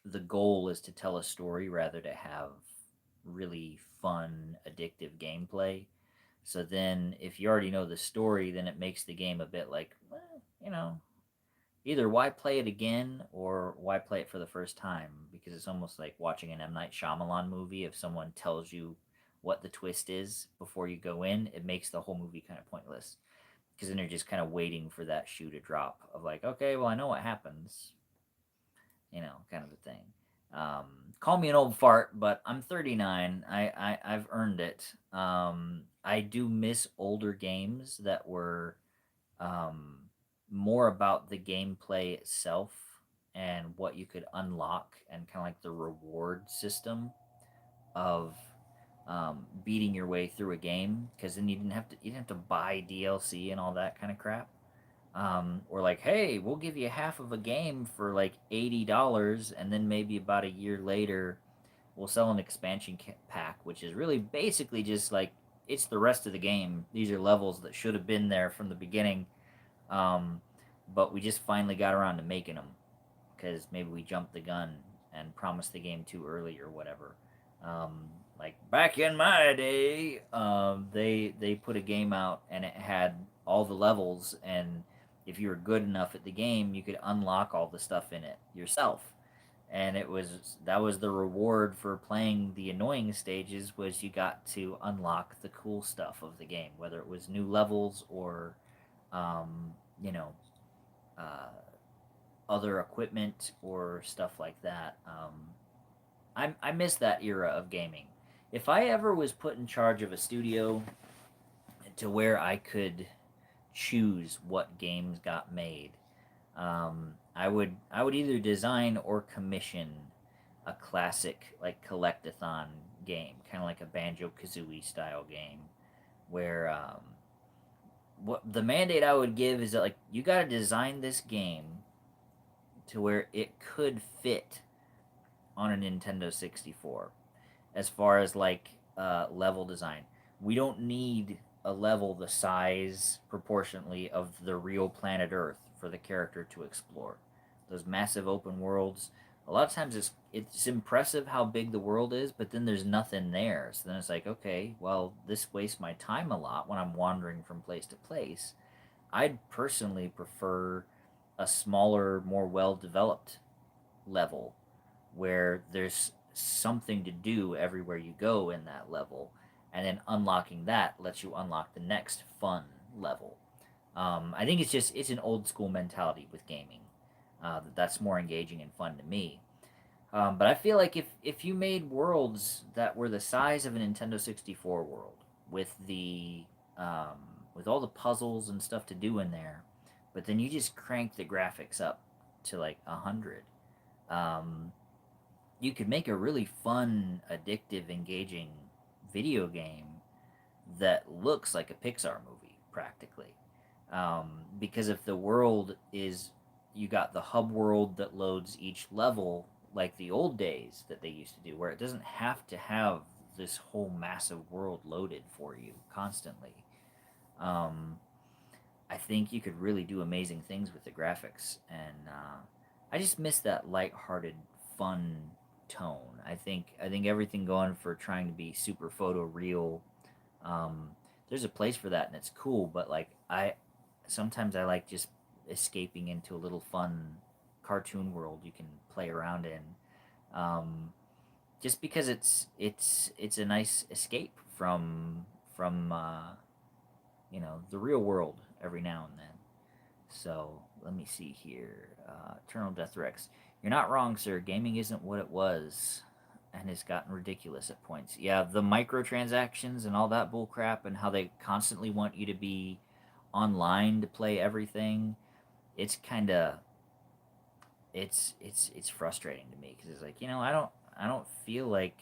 Speaker 1: the goal is to tell a story rather to have really fun, addictive gameplay. So then, if you already know the story, then it makes the game a bit like, well, either why play it again or why play it for the first time? Because it's almost like watching an M. Night Shyamalan movie. If someone tells you what the twist is before you go in, it makes the whole movie kind of pointless. Because then you're just kind of waiting for that shoe to drop of like, okay, well, I know what happens, kind of a thing. Um, Call me an old fart, but I'm 39. I've earned it. I do miss older games that were um, more about the gameplay itself and what you could unlock and kind of like the reward system of beating your way through a game because then you didn't have to buy DLC and all that kind of crap. Or like, hey, we'll give you half of a game for like $80, and then maybe about a year later, we'll sell an expansion pack, which is really basically just like it's the rest of the game. These are levels that should have been there from the beginning, um, but we just finally got around to making them because maybe we jumped the gun and promised the game too early or whatever. Um, like back in my day, they put a game out and it had all the levels, and if you were good enough at the game, you could unlock all the stuff in it yourself. And that was the reward for playing the annoying stages was you got to unlock the cool stuff of the game, whether it was new levels or um, you know uh, other equipment or stuff like that. I miss that era of gaming. If I ever was put in charge of a studio to where I could choose what games got made, I would either design or commission a classic like collectathon game, kind of like a Banjo Kazooie style game, where what the mandate I would give is that like you got to design this game to where it could fit on a Nintendo 64 as far as like level design. We don't need a level the size proportionately of the real planet Earth for the character to explore. Those massive open worlds, a lot of times it's impressive how big the world is, but then there's nothing there. So then it's like, okay, well, this wastes my time a lot when I'm wandering from place to place. I'd personally prefer a smaller, more well developed level where there's something to do everywhere you go in that level, and then unlocking that lets you unlock the next fun level. I think it's an old school mentality with gaming. That's more engaging and fun to me. But I feel like if you made worlds that were the size of a Nintendo 64 world with the um, with all the puzzles and stuff to do in there, but then you just crank the graphics up to like 100, um, you could make a really fun, addictive, engaging video game that looks like a Pixar movie practically. Because if the world is, you got the hub world that loads each level like the old days that they used to do, where it doesn't have to have this whole massive world loaded for you constantly. Um, I think you could really do amazing things with the graphics, and I just miss that light-hearted, fun tone. I think everything going for trying to be super photo real. Um, there's a place for that, and it's cool. But like I, sometimes I like just escaping into a little fun cartoon world you can play around in. Um, just because it's a nice escape from the real world every now and then. So let me see here. Eternal Death Rex. You're not wrong, sir. Gaming isn't what it was, and it's gotten ridiculous at points. Yeah, the microtransactions and all that bullcrap, and how they constantly want you to be online to play everything. It's kind of it's frustrating to me because it's like I don't feel like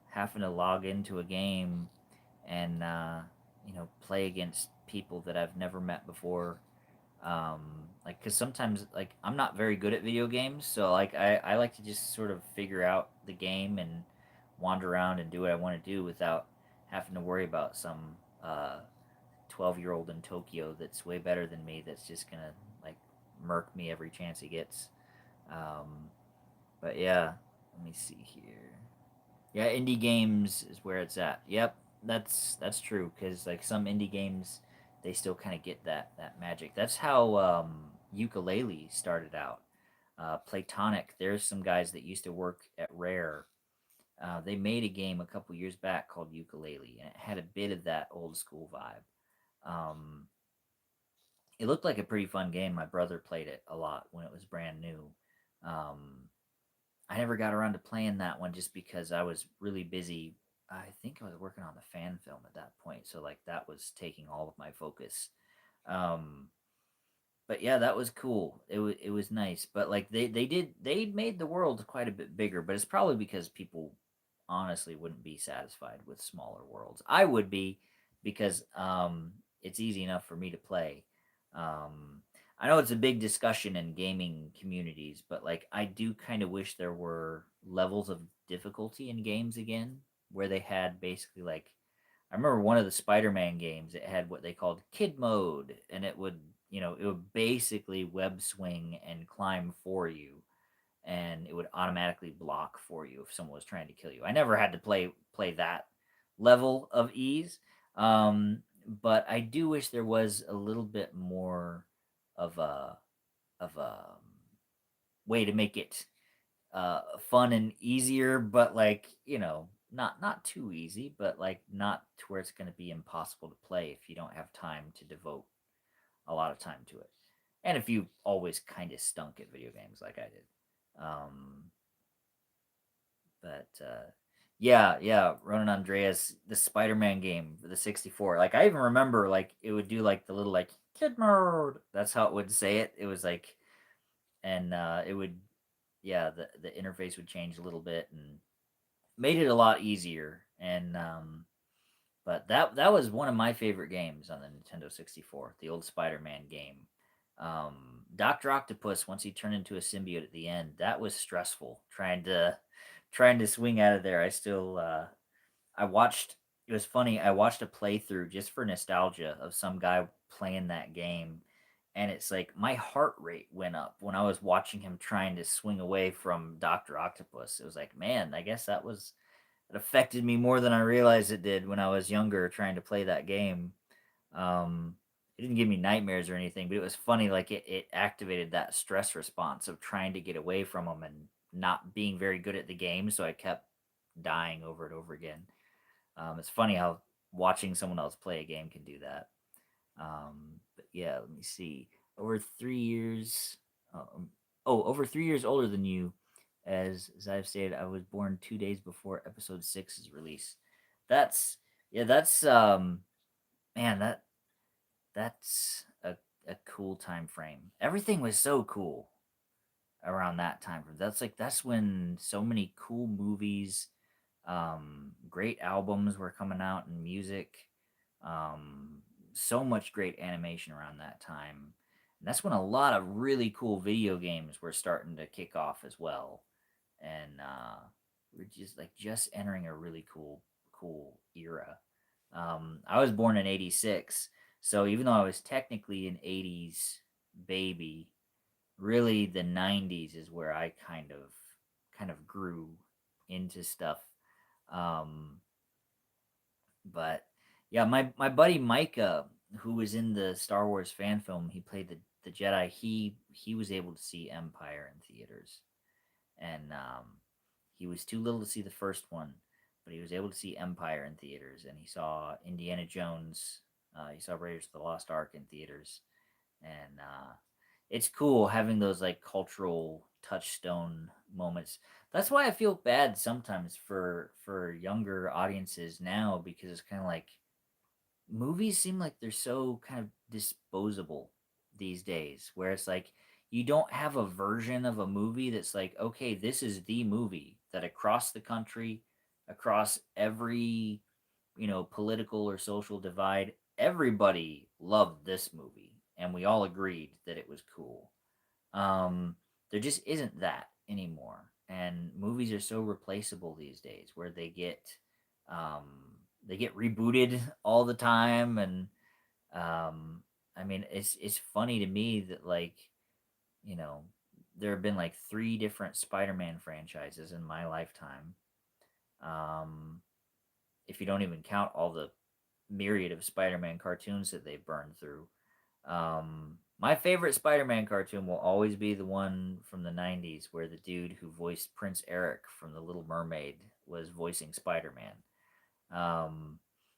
Speaker 1: having to log into a game and play against people that I've never met before. Like, because sometimes, like, I'm not very good at video games, so like I like to just sort of figure out the game and wander around and do what I want to do without having to worry about some 12-year-old in Tokyo that's way better than me, that's just gonna like murk me every chance he gets. um, but yeah, let me see here. Yeah, indie games is where it's at. Yep, that's true. Because like some indie games, they still kind of get that magic. That's how ukulele started out. Platonic. There's some guys that used to work at Rare. They made a game a couple years back called Ukulele, and it had a bit of that old school vibe. Um, it looked like a pretty fun game. My brother played it a lot when it was brand new. Um, I never got around to playing that one just because I was really busy. I think I was working on the fan film at that point, so like that was taking all of my focus. Um, but yeah, that was cool. It was nice. But like they made the world quite a bit bigger, but it's probably because people honestly wouldn't be satisfied with smaller worlds. I would be, because it's easy enough for me to play. Um I know it's a big discussion in gaming communities, but like I do kind of wish there were levels of difficulty in games again, where they had basically like, I remember one of the Spider-Man games, it had what they called kid mode, and it would basically web swing and climb for you, and it would automatically block for you if someone was trying to kill you. I never had to play that level of ease. But I do wish there was a little bit more of a way to make it fun and easier, but like not too easy, but like not to where it's going to be impossible to play if you don't have time to devote a lot of time to it, and if you always kind of stunk at video games like I did. Um but yeah, Ronan Andreas, the Spider-Man game for the 64, like I even remember like it would do like the little like kid mode, that's how it would say it. It was like, and it would, yeah, the interface would change a little bit and made it a lot easier. And but that was one of my favorite games on the Nintendo 64, the old Spider-Man game. Dr. Octopus, once he turned into a symbiote at the end, that was stressful trying to swing out of there. I watched, it was funny, I watched a playthrough just for nostalgia of some guy playing that game, and it's like my heart rate went up when I was watching him trying to swing away from Dr. Octopus. It was like, man, I guess it affected me more than I realized it did when I was younger trying to play that game. Um, it didn't give me nightmares or anything, but it was funny. Like it activated that stress response of trying to get away from him and not being very good at the game. So I kept dying over and over again. It's funny how watching someone else play a game can do that. But yeah, let me see. Over 3 years, over 3 years older than you, as I've stated, I was born 2 days before Episode 6's release. That's yeah, that's man, that's a cool time frame. Everything was so cool around that time frame. That's when so many cool movies, great albums were coming out in music, um, so much great animation around that time. And that's when a lot of really cool video games were starting to kick off as well. And we're just entering a really cool era. I was born in '86, So even though I was technically an 80s baby, really the 90s is where I kind of grew into stuff. Um, but yeah, my buddy Micah, who was in the Star Wars fan film, he played the Jedi. He was able to see Empire in theaters, and he was too little to see the first one, but he was able to see Empire in theaters, and he saw Indiana Jones. He saw Raiders of the Lost Ark in theaters, and it's cool having those like cultural touchstone moments. That's why I feel bad sometimes for younger audiences now, because it's kind of like movies seem like they're so kind of disposable these days, where it's like you don't have a version of a movie that's like, okay, this is the movie that across the country, across every, political or social divide, everybody loved this movie and we all agreed that it was cool. um there just isn't that anymore, and movies are so replaceable these days, where they get rebooted all the time. And I mean, it's funny to me that, like, you know there have been like three different Spider-Man franchises in my lifetime, um if you don't even count all the myriad of Spider-Man cartoons that they've burned through. My favorite Spider-Man cartoon will always be the one from the '90s, where the dude who voiced Prince Eric from The Little Mermaid was voicing Spider-Man.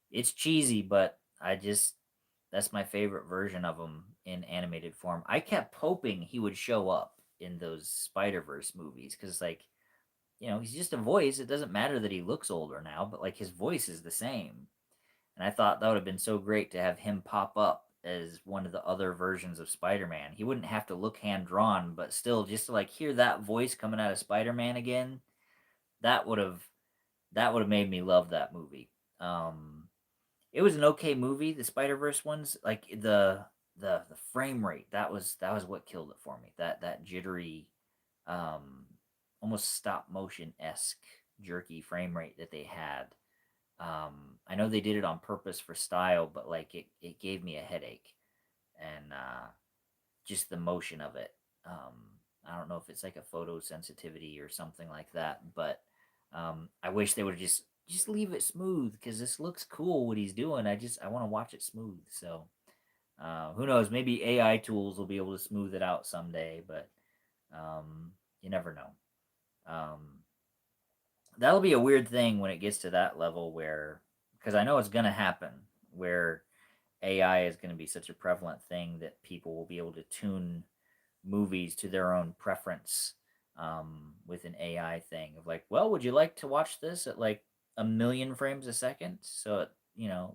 Speaker 1: It's cheesy, but that's my favorite version of him in animated form. I kept hoping he would show up in those Spider-Verse movies, because, like, he's just a voice. It doesn't matter that he looks older now, but like his voice is the same. And I thought that would have been so great to have him pop up as one of the other versions of Spider-Man. He wouldn't have to look hand drawn, but still, just to like hear that voice coming out of Spider-Man again, that would have that would have made me love that movie. It was an okay movie. The Spider-Verse ones, like the frame rate, that was what killed it for me. That jittery, um, almost stop motion esque jerky frame rate that they had. I know they did it on purpose for style, but like it gave me a headache, and just the motion of it. I don't know if it's like a photosensitivity or something like that, but I wish they would just leave it smooth, because this looks cool what he's doing. I want to watch it smooth. So who knows? Maybe AI tools will be able to smooth it out someday, but you never know. Um, that'll be a weird thing when it gets to that level, where, because I know it's gonna happen, where AI is going to be such a prevalent thing that people will be able to tune movies to their own preference, with an AI thing of like, well, would you like to watch this at like a million frames a second, so it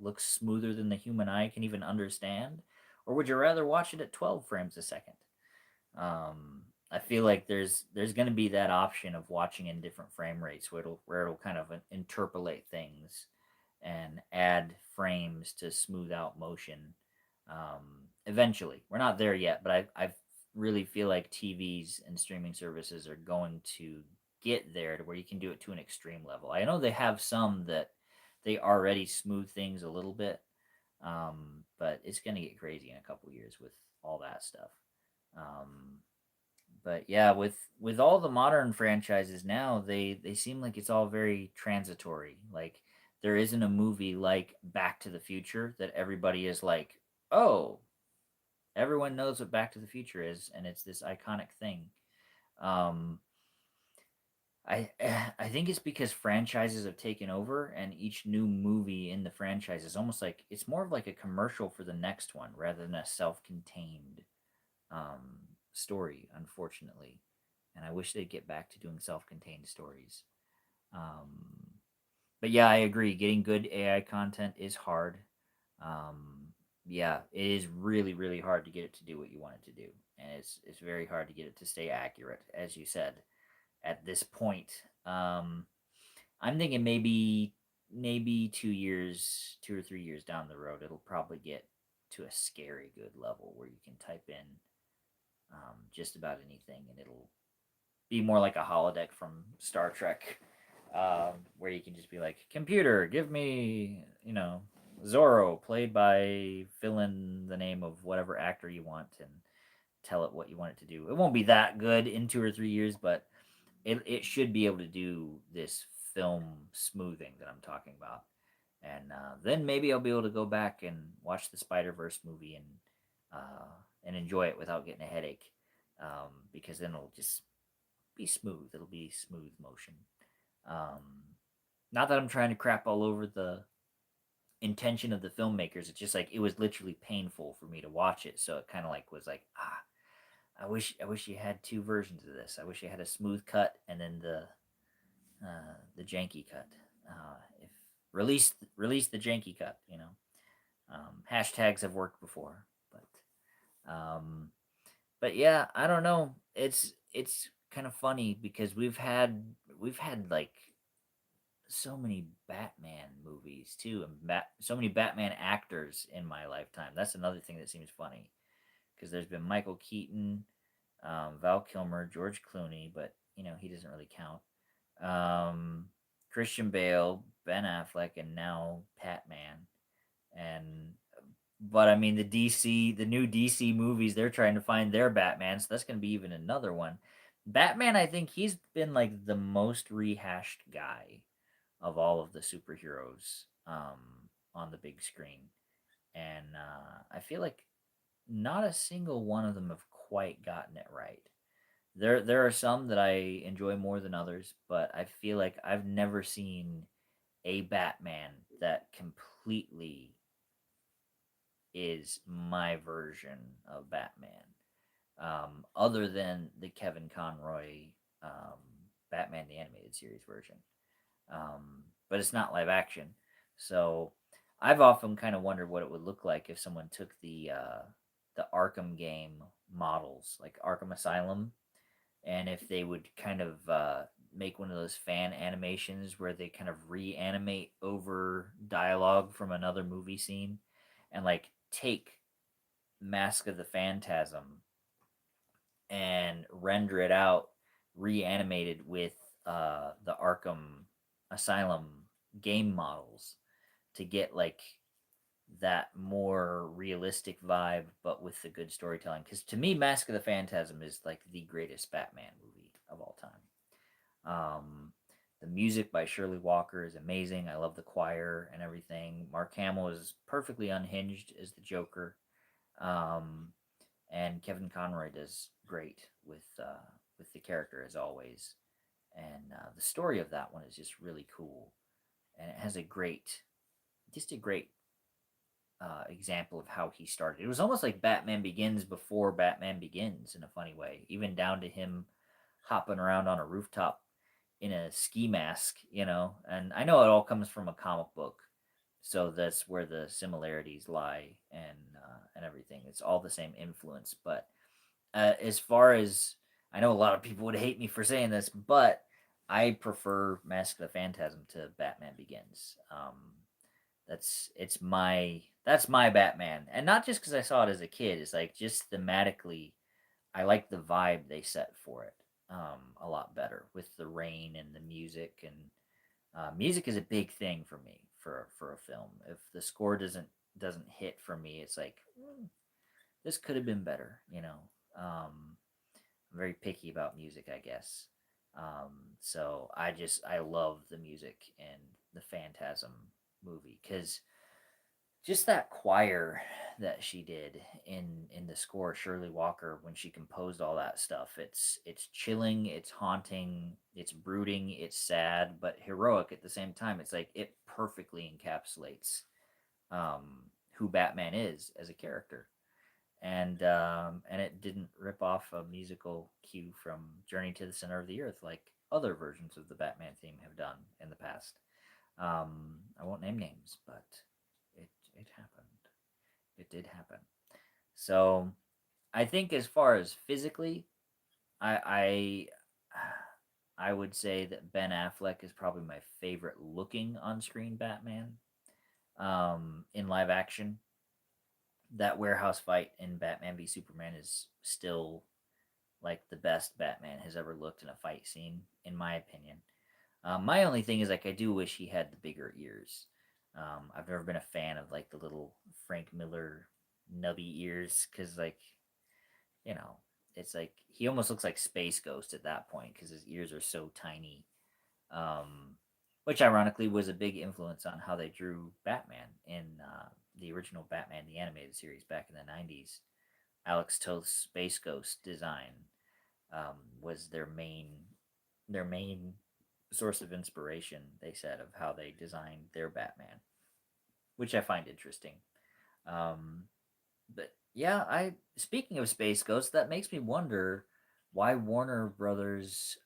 Speaker 1: looks smoother than the human eye can even understand, or would you rather watch it at 12 frames a second? I feel like there's going to be that option of watching in different frame rates, where it'll kind of interpolate things and add frames to smooth out motion. Eventually, we're not there yet, but I really feel like TVs and streaming services are going to get there to where you can do it to an extreme level. I know they have some that they already smooth things a little bit, but it's going to get crazy in a couple years with all that stuff. Um, but yeah, with all the modern franchises now, they seem like it's all very transitory. Like, there isn't a movie like Back to the Future that everybody is like, oh, everyone knows what Back to the Future is, and it's this iconic thing. Um, I think it's because franchises have taken over, and each new movie in the franchise is almost like it's more of like a commercial for the next one rather than a self-contained story, unfortunately. And I wish they'd get back to doing self-contained stories. Um, but yeah, I agree. Getting good AI content is hard. Um, yeah, it is really, really hard to get it to do what you want it to do, and it's very hard to get it to stay accurate, as you said. At this point, I'm thinking maybe 2 years, 2 or 3 years down the road, it'll probably get to a scary good level where you can type in just about anything, and it'll be more like a holodeck from Star Trek, where you can just be like, "Computer, give me, Zorro, played by fill in the name of whatever actor you want and tell it what you want it to do. It won't be that good in 2 or 3 years, but it should be able to do this film smoothing that I'm talking about. And then maybe I'll be able to go back and watch the Spider Verse movie and enjoy it without getting a headache, because then it'll just be smooth. It'll be smooth motion. Um, Not that I'm trying to crap all over the intention of the filmmakers. It's just like it was literally painful for me to watch it. So it kind of like was like, I wish you had two versions of this. I wish you had a smooth cut and then the janky cut. If release the janky cut, hashtags have worked before, um, but yeah, I don't know. It's kind of funny because we've had like so many Batman movies too, and so many Batman actors in my lifetime. That's another thing that seems funny because there's been Michael Keaton, Val Kilmer, George Clooney, but he doesn't really count. Um, Christian Bale, Ben Affleck, and now Batman. And but I mean the new DC movies, they're trying to find their Batman, so that's going to be even another one. Batman, I think he's been like the most rehashed guy of all of the superheroes on the big screen, and I feel like not a single one of them have quite gotten it right. There are some that I enjoy more than others, but I feel like I've never seen a Batman that completely is my version of Batman. Other than the Kevin Conroy um, Batman the Animated Series version. But it's not live action. So I've often kind of wondered what it would look like if someone took the Arkham game models, like Arkham Asylum, and if they would kind of make one of those fan animations where they kind of reanimate over dialogue from another movie scene, and like take Mask of the Phantasm and render it out reanimated with the Arkham Asylum game models to get like that more realistic vibe, but with the good storytelling. Because to me, Mask of the Phantasm is like the greatest Batman movie of all time. The music by Shirley Walker is amazing. I love the choir and everything. Mark Hamill is perfectly unhinged as the Joker. Um, and Kevin Conroy does great with the character as always. And the story of that one is just really cool, and it has just a great example of how he started. It was almost like Batman Begins before Batman Begins in a funny way, even down to him hopping around on a rooftop in a ski mask, And I know it all comes from a comic book, so that's where the similarities lie and everything. It's all the same influence, but as far as I know, a lot of people would hate me for saying this, but I prefer Mask of the Phantasm to Batman Begins. That's my Batman, and not just because I saw it as a kid. It's like just thematically, I like the vibe they set for it a lot better with the rain and the music, and music is a big thing for me for a film. If the score doesn't hit for me, it's like this could have been better. I'm very picky about music, I guess. So I love the music in the Phantasm movie because just that choir that she did in the score, Shirley Walker, when she composed all that stuff, it's chilling, it's haunting, it's brooding, it's sad, but heroic at the same time. It's like it perfectly encapsulates who Batman is as a character, and it didn't rip off a musical cue from Journey to the Center of the Earth like other versions of the Batman theme have done in the past. I won't name names, but it happened. It did happen. So I think as far as physically, I I would say that Ben Affleck is probably my favorite looking on screen Batman. In live action, that warehouse fight in Batman v Superman is still like the best Batman has ever looked in a fight scene, in my opinion. My only thing is like I do wish he had the bigger ears. I've never been a fan of like the little Frank Miller nubby ears because you know it's like he almost looks like Space Ghost at that point because his ears are so tiny. Um, which ironically was a big influence on how they drew Batman in the original Batman the animated series back in the '90s. Alex Toth's Space Ghost design was their main source of inspiration. They said of how they designed their Batman, which I find interesting. Um, but yeah, I speaking of Space Ghost, that makes me wonder why Warner Brothers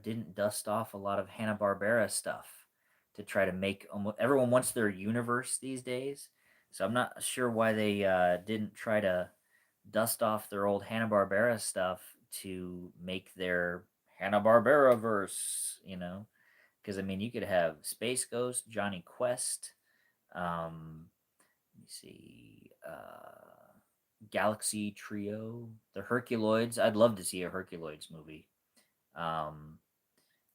Speaker 1: didn't dust off a lot of Hanna Barbera stuff to try to make almost everyone wants their universe these days. So I'm not sure why they didn't try to dust off their old Hanna Barbera stuff to make their Hanna Barbera verse. Because I mean, you could have Space Ghost, Johnny Quest. Let me see. Galaxy Trio, the Herculoids. I'd love to see a Herculoids movie. Um,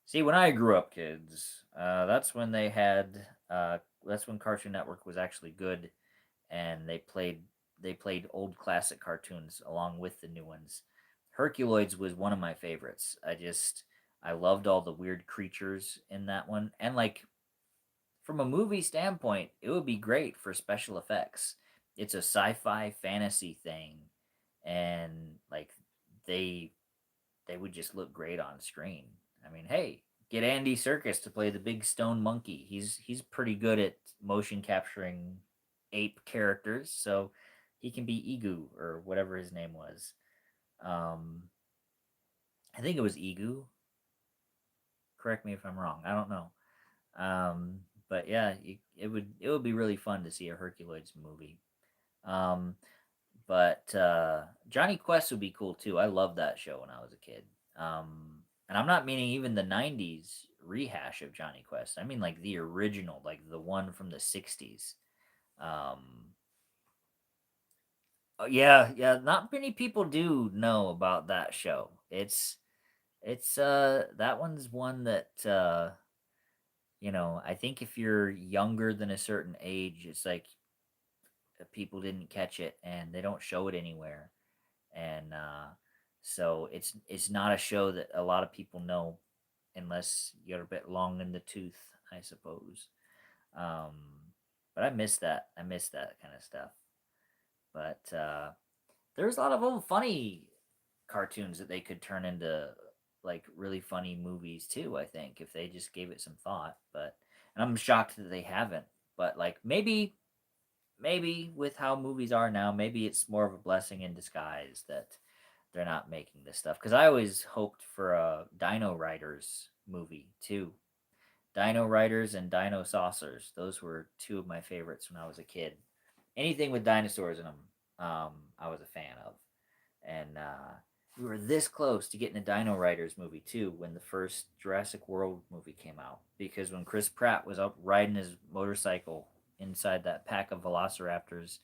Speaker 1: See, when I grew up, kids, that's when they had. That's when Cartoon Network was actually good, and they played old classic cartoons along with the new ones. Herculoids was one of my favorites. I loved all the weird creatures in that one, and like from a movie standpoint, it would be great for special effects. It's a sci-fi fantasy thing, and like they they would just look great on screen. I mean, hey, get Andy Serkis to play the big stone monkey. He's pretty good at motion capturing ape characters, so he can be Egu or whatever his name was. Um, I think it was Egu. Correct me if I'm wrong. I don't know. Um, but yeah, it would be really fun to see a Herculoids movie. Um, but Johnny Quest would be cool too. I loved that show when I was a kid. And I'm not meaning even the '90s rehash of Johnny Quest. I mean like the original, like the one from the '60s. Um, yeah, yeah. Not many people do know about that show. It's that one's one that I think if you're younger than a certain age, it's like people didn't catch it and they don't show it anywhere. And so it's not a show that a lot of people know unless you're a bit long in the tooth, I suppose. Um, but I miss that. I miss that kind of stuff. But there's a lot of old funny cartoons that they could turn into like really funny movies too. I think if they just gave it some thought. But and I'm shocked that they haven't. But like maybe with how movies are now, maybe it's more of a blessing in disguise that they're not making this stuff. Because I always hoped for a Dino Riders movie too. Dino Riders and Dino Saucers. Those were two of my favorites when I was a kid. Anything with dinosaurs in them, I was a fan of. And we were this close to getting a Dino Riders movie too when the first Jurassic World movie came out. Because when Chris Pratt was up riding his motorcycle inside that pack of velociraptors,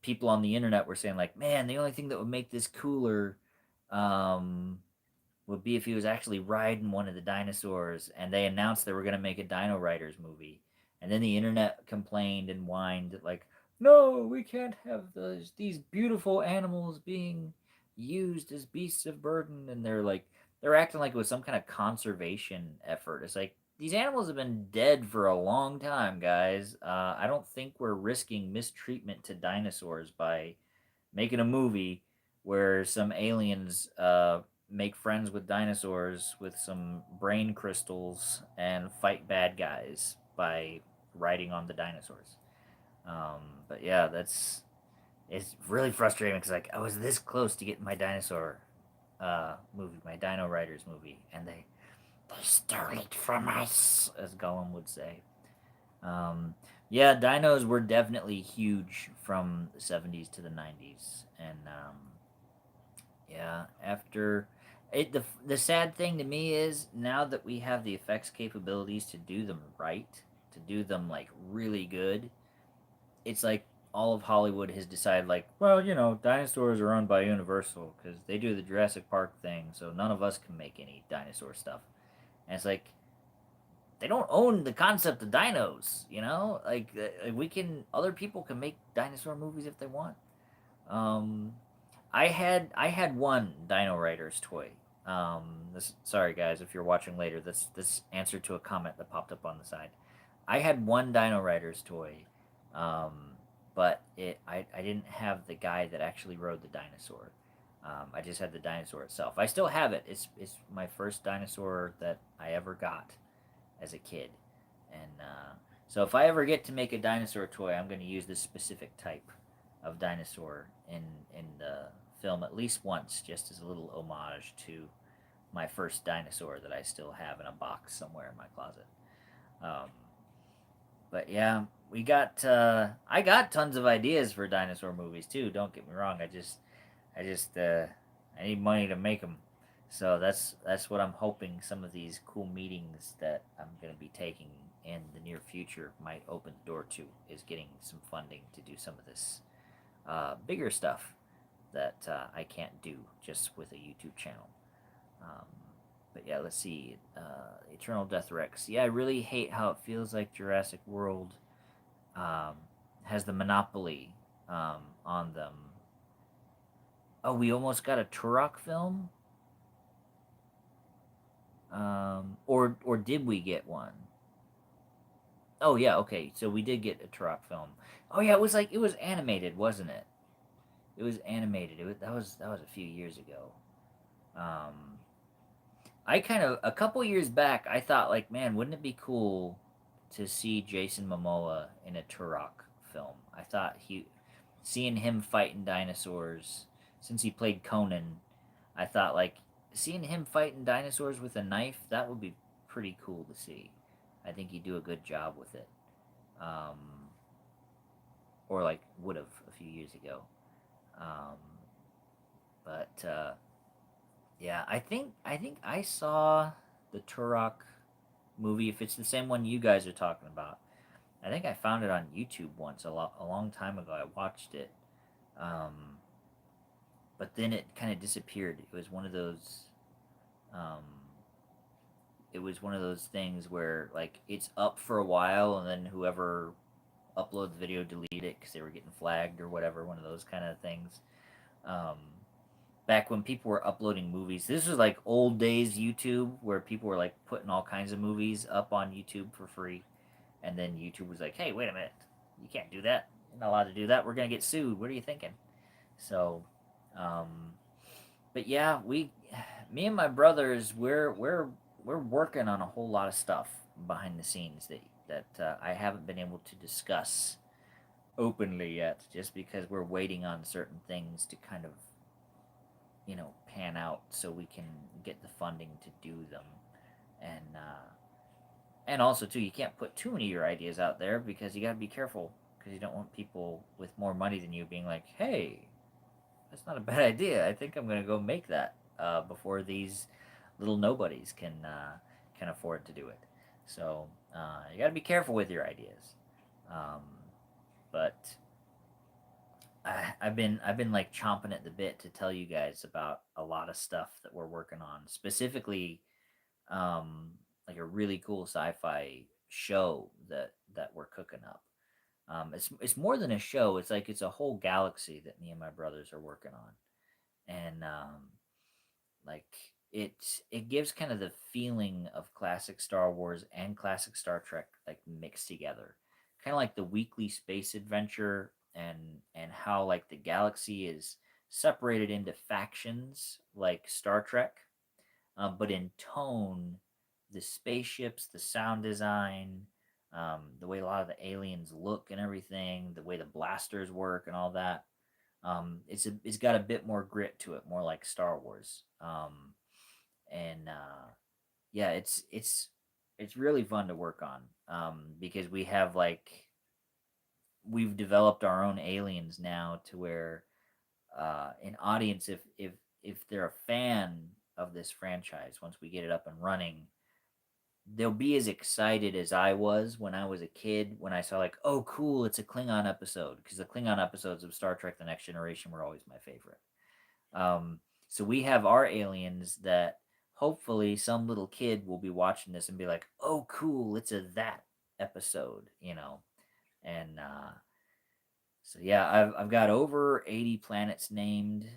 Speaker 1: people on the internet were saying like, "Man, the only thing that would make this cooler um, would be if he was actually riding one of the dinosaurs." And they announced they were going to make a Dino Riders movie, and then the internet complained and whined like, "No, we can't have these beautiful animals being used as beasts of burden." And they're acting like it was some kind of conservation effort. It's like these animals have been dead for a long time, guys. I don't think we're risking mistreatment to dinosaurs by making a movie where some aliens make friends with dinosaurs with some brain crystals and fight bad guys by riding on the dinosaurs. But yeah, it's really frustrating because like I was this close to getting my dinosaur movie, my Dino Riders movie, and they stole it from us, as Gollum would say. Um, yeah, dinos were definitely huge from the '70s to the '90s, and yeah, after the sad thing to me is now that we have the effects capabilities to do them right, to do them like really good, it's like all of Hollywood has decided like, well, dinosaurs are owned by Universal because they do the Jurassic Park thing, so none of us can make any dinosaur stuff. And it's like they don't own the concept of dinos. You know, we can other people can make dinosaur movies if they want. Um, I had one Dino Riders toy. Sorry guys if you're watching later. This answer to a comment that popped up on the side. I had one Dino Riders toy, um, but I didn't have the guy that actually rode the dinosaur. I just had the dinosaur itself. I still have it. It's my first dinosaur that I ever got as a kid, and so if I ever get to make a dinosaur toy, I'm going to use this specific type of dinosaur in the film at least once, just as a little homage to my first dinosaur that I still have in a box somewhere in my closet. Um, but yeah, we got I got tons of ideas for dinosaur movies too. Don't get me wrong. I just I need money to make them. So that's what I'm hoping some of these cool meetings that I'm going to be taking in the near future might open the door to, is getting some funding to do some of this bigger stuff that I can't do just with a YouTube channel. Um, but yeah, let's see. Eternal Death Rex. Yeah, I really hate how it feels like Jurassic World um, has the monopoly on them. Oh, we almost got a Turok film? Or did we get one? Oh yeah, okay. So we did get a Turok film. Oh yeah, it was animated, wasn't it? It was animated. That was a few years ago. Um, I kind of a couple years back, I thought like, man, wouldn't it be cool to see Jason Momoa in a Turok film? I thought he, seeing him fighting dinosaurs, since he played Conan, I thought like seeing him fighting dinosaurs with a knife, that would be pretty cool to see. I think he'd do a good job with it. Um, or like would have a few years ago. Um, but yeah, I think I saw the Turok movie. If it's the same one you guys are talking about, I think I found it on YouTube once a long time ago. I watched it, um, but then it kind of disappeared. It was one of those. Um, it was one of those things where like it's up for a while and then whoever uploads the video deleted it because they were getting flagged or whatever. One of those kind of things. Um, Back when people were uploading movies. This was like old days YouTube where people were like putting all kinds of movies up on YouTube for free. And then YouTube was like, hey, wait a minute. You can't do that. You're not allowed to do that. We're going to get sued. What are you thinking? So, um, but yeah, me and my brothers, we're working on a whole lot of stuff behind the scenes that I haven't been able to discuss openly yet, just because we're waiting on certain things to kind of pan out so we can get the funding to do them. And also too, you can't put too many of your ideas out there because you got to be careful, because you don't want people with more money than you being like, hey, that's not a bad idea, I think I'm going to go make that before these little nobodies can afford to do it. So you got to be careful with your ideas. um, but I've been like chomping at the bit to tell you guys about a lot of stuff that we're working on. Specifically, um, like a really cool sci-fi show that we're cooking up. It's more than a show. It's a whole galaxy that me and my brothers are working on, and like it gives kind of the feeling of classic Star Wars and classic Star Trek like mixed together, kind of like the weekly space adventure, and how like the galaxy is separated into factions like Star Trek, but in tone, the spaceships, the sound design, the way a lot of the aliens look and everything, the way the blasters work and all that. It's got a bit more grit to it, more like Star Wars. And Yeah, it's really fun to work on, because we've developed our own aliens now to where an audience, if they're a fan of this franchise, once we get it up and running, they'll be as excited as I was when I was a kid when I saw like, oh cool, it's a Klingon episode, because the Klingon episodes of Star Trek: The Next Generation were always my favorite. So we have our aliens that hopefully some little kid will be watching this and be like, "Oh, cool, it's a that episode," And so yeah, I've got over 80 planets named.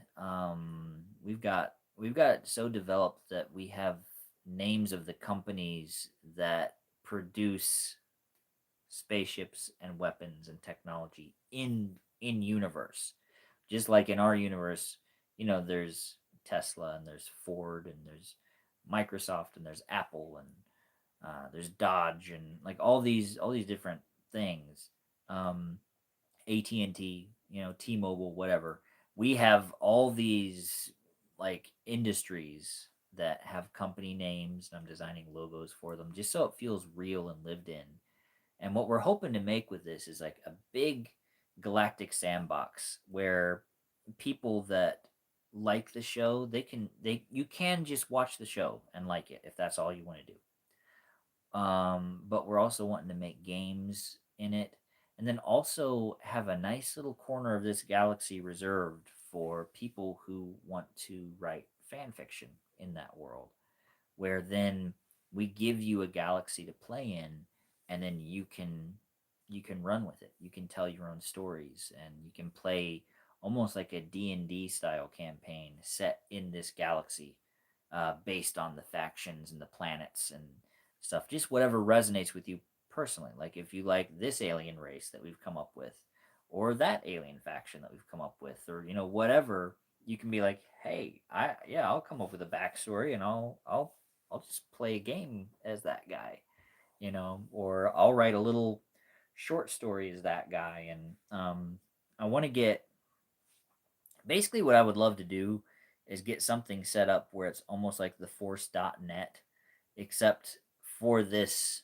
Speaker 1: We've got it so developed that we have names of the companies that produce spaceships and weapons and technology in universe. Just like in our universe, there's Tesla and there's Ford and there's Microsoft and there's Apple and there's Dodge and like all these different things. AT&T, T-Mobile, whatever. We have all these like industries that have company names, and I'm designing logos for them just so it feels real and lived in. And what we're hoping to make with this is like a big galactic sandbox where people that like the show, they you can just watch the show and like it if that's all you want to do. But we're also wanting to make games in it, and then also have a nice little corner of this galaxy reserved for people who want to write fan fiction in that world, where then we give you a galaxy to play in, and then you can run with it. You can tell your own stories, and you can play almost like a D&D style campaign set in this galaxy, based on the factions and the planets and stuff. Just whatever resonates with you personally. Like if you like this alien race that we've come up with, or that alien faction that we've come up with, or whatever, you can be like, hey, I'll come up with a backstory, and I'll just play a game as that guy, or I'll write a little short story as that guy. And I want to get basically what I would love to do is get something set up where it's almost like the force.net, except for this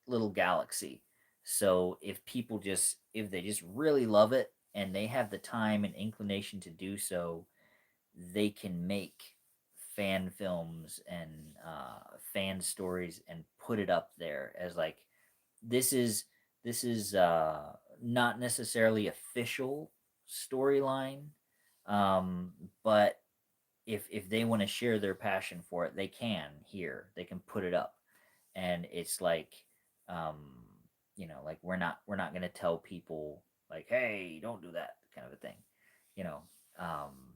Speaker 1: little galaxy. So if they just really love it and they have the time and inclination to do so, they can make fan films and fan stories and put it up there as like, this is not necessarily official storyline, but if they want to share their passion for it, they can here. They can put it up, and it's like, um, like we're not gonna tell people like, hey, don't do that kind of a thing, you know. Um,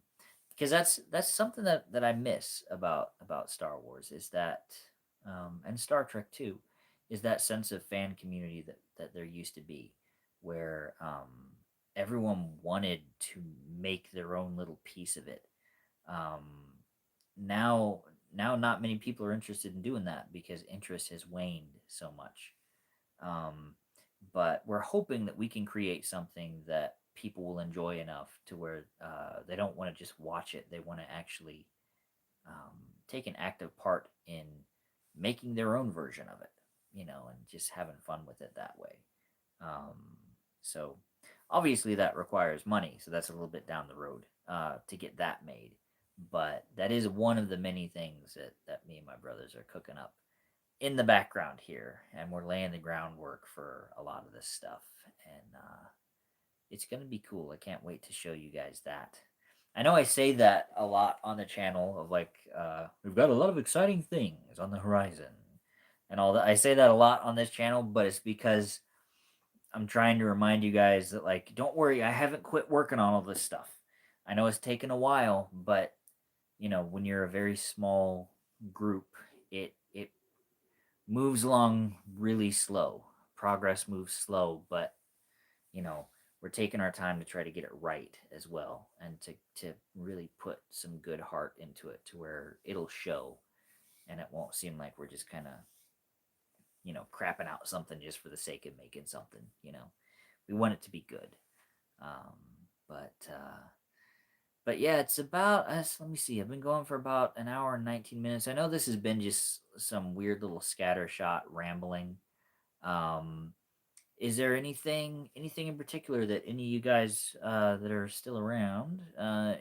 Speaker 1: because that's something that I miss about Star Wars is that, and Star Trek too, is that sense of fan community that there used to be, where everyone wanted to make their own little piece of it. Um, now now not many people are interested in doing that because interest has waned so much. Um, but we're hoping that we can create something that people will enjoy enough to where they don't want to just watch it. They want to actually take an active part in making their own version of it, and just having fun with it that way. Um, so obviously that requires money, so that's a little bit down the road to get that made. But that is one of the many things that me and my brothers are cooking up in the background here, and we're laying the groundwork for a lot of this stuff. And it's gonna be cool. I can't wait to show you guys that. I know I say that a lot on the channel of like, we've got a lot of exciting things on the horizon and all that. I say that a lot on this channel, but it's because I'm trying to remind you guys that, like, don't worry, I haven't quit working on all this stuff. I know it's taken a while, but when you're a very small group, it moves along really slow. Progress moves slow, but you know, we're taking our time to try to get it right as well, and to really put some good heart into it to where it'll show, and it won't seem like we're just kind of crapping out something just for the sake of making something. We want it to be good. Um, but yeah, it's about us. Let me see. I've been going for about an hour and 19 minutes. I know this has been just some weird little scattershot rambling. Um, is there anything in particular that any of you guys that are still around,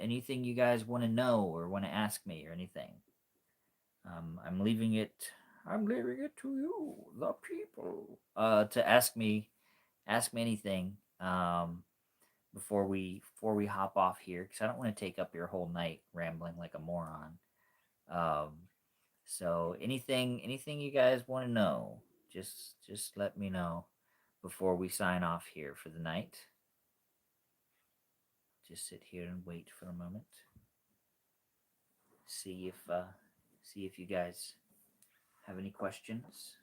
Speaker 1: anything you guys want to know or want to ask me or anything? I'm leaving it. I'm leaving it to you, the people, to ask me anything. Before we hop off here, because I don't want to take up your whole night rambling like a moron. Um, so anything you guys want to know, just let me know before we sign off here for the night. Just sit here and wait for a moment. See if you guys have any questions.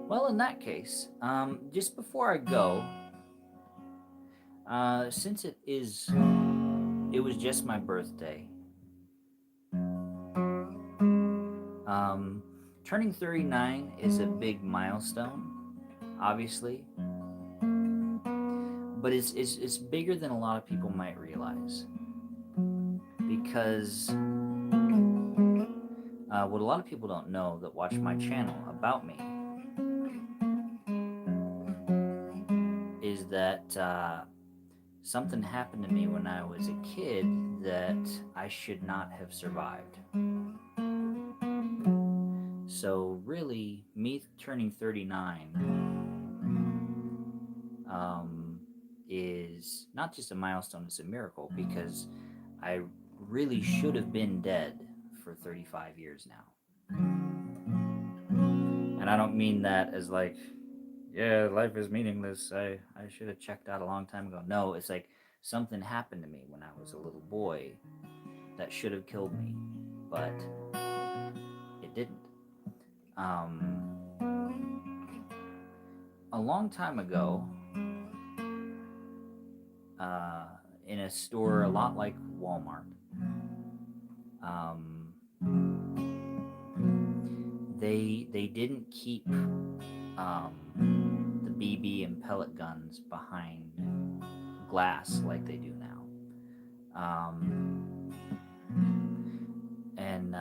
Speaker 1: Well, in that case, just before I go, since it was just my birthday. Um, Turning 39 is a big milestone, obviously, but it's bigger than a lot of people might realize. Because what a lot of people don't know that watch my channel about me is that something happened to me when I was a kid that I should not have survived. So really, me turning 39 is not just a milestone, it's a miracle because I really should have been dead for 35 years now. And I don't mean that as like, yeah, life is meaningless. I should have checked out a long time ago. No, it's like something happened to me when I was a little boy that should have killed me, but it didn't. A long time ago, uh, in a store a lot like Walmart, um, they didn't keep the BB and pellet guns behind glass like they do now. And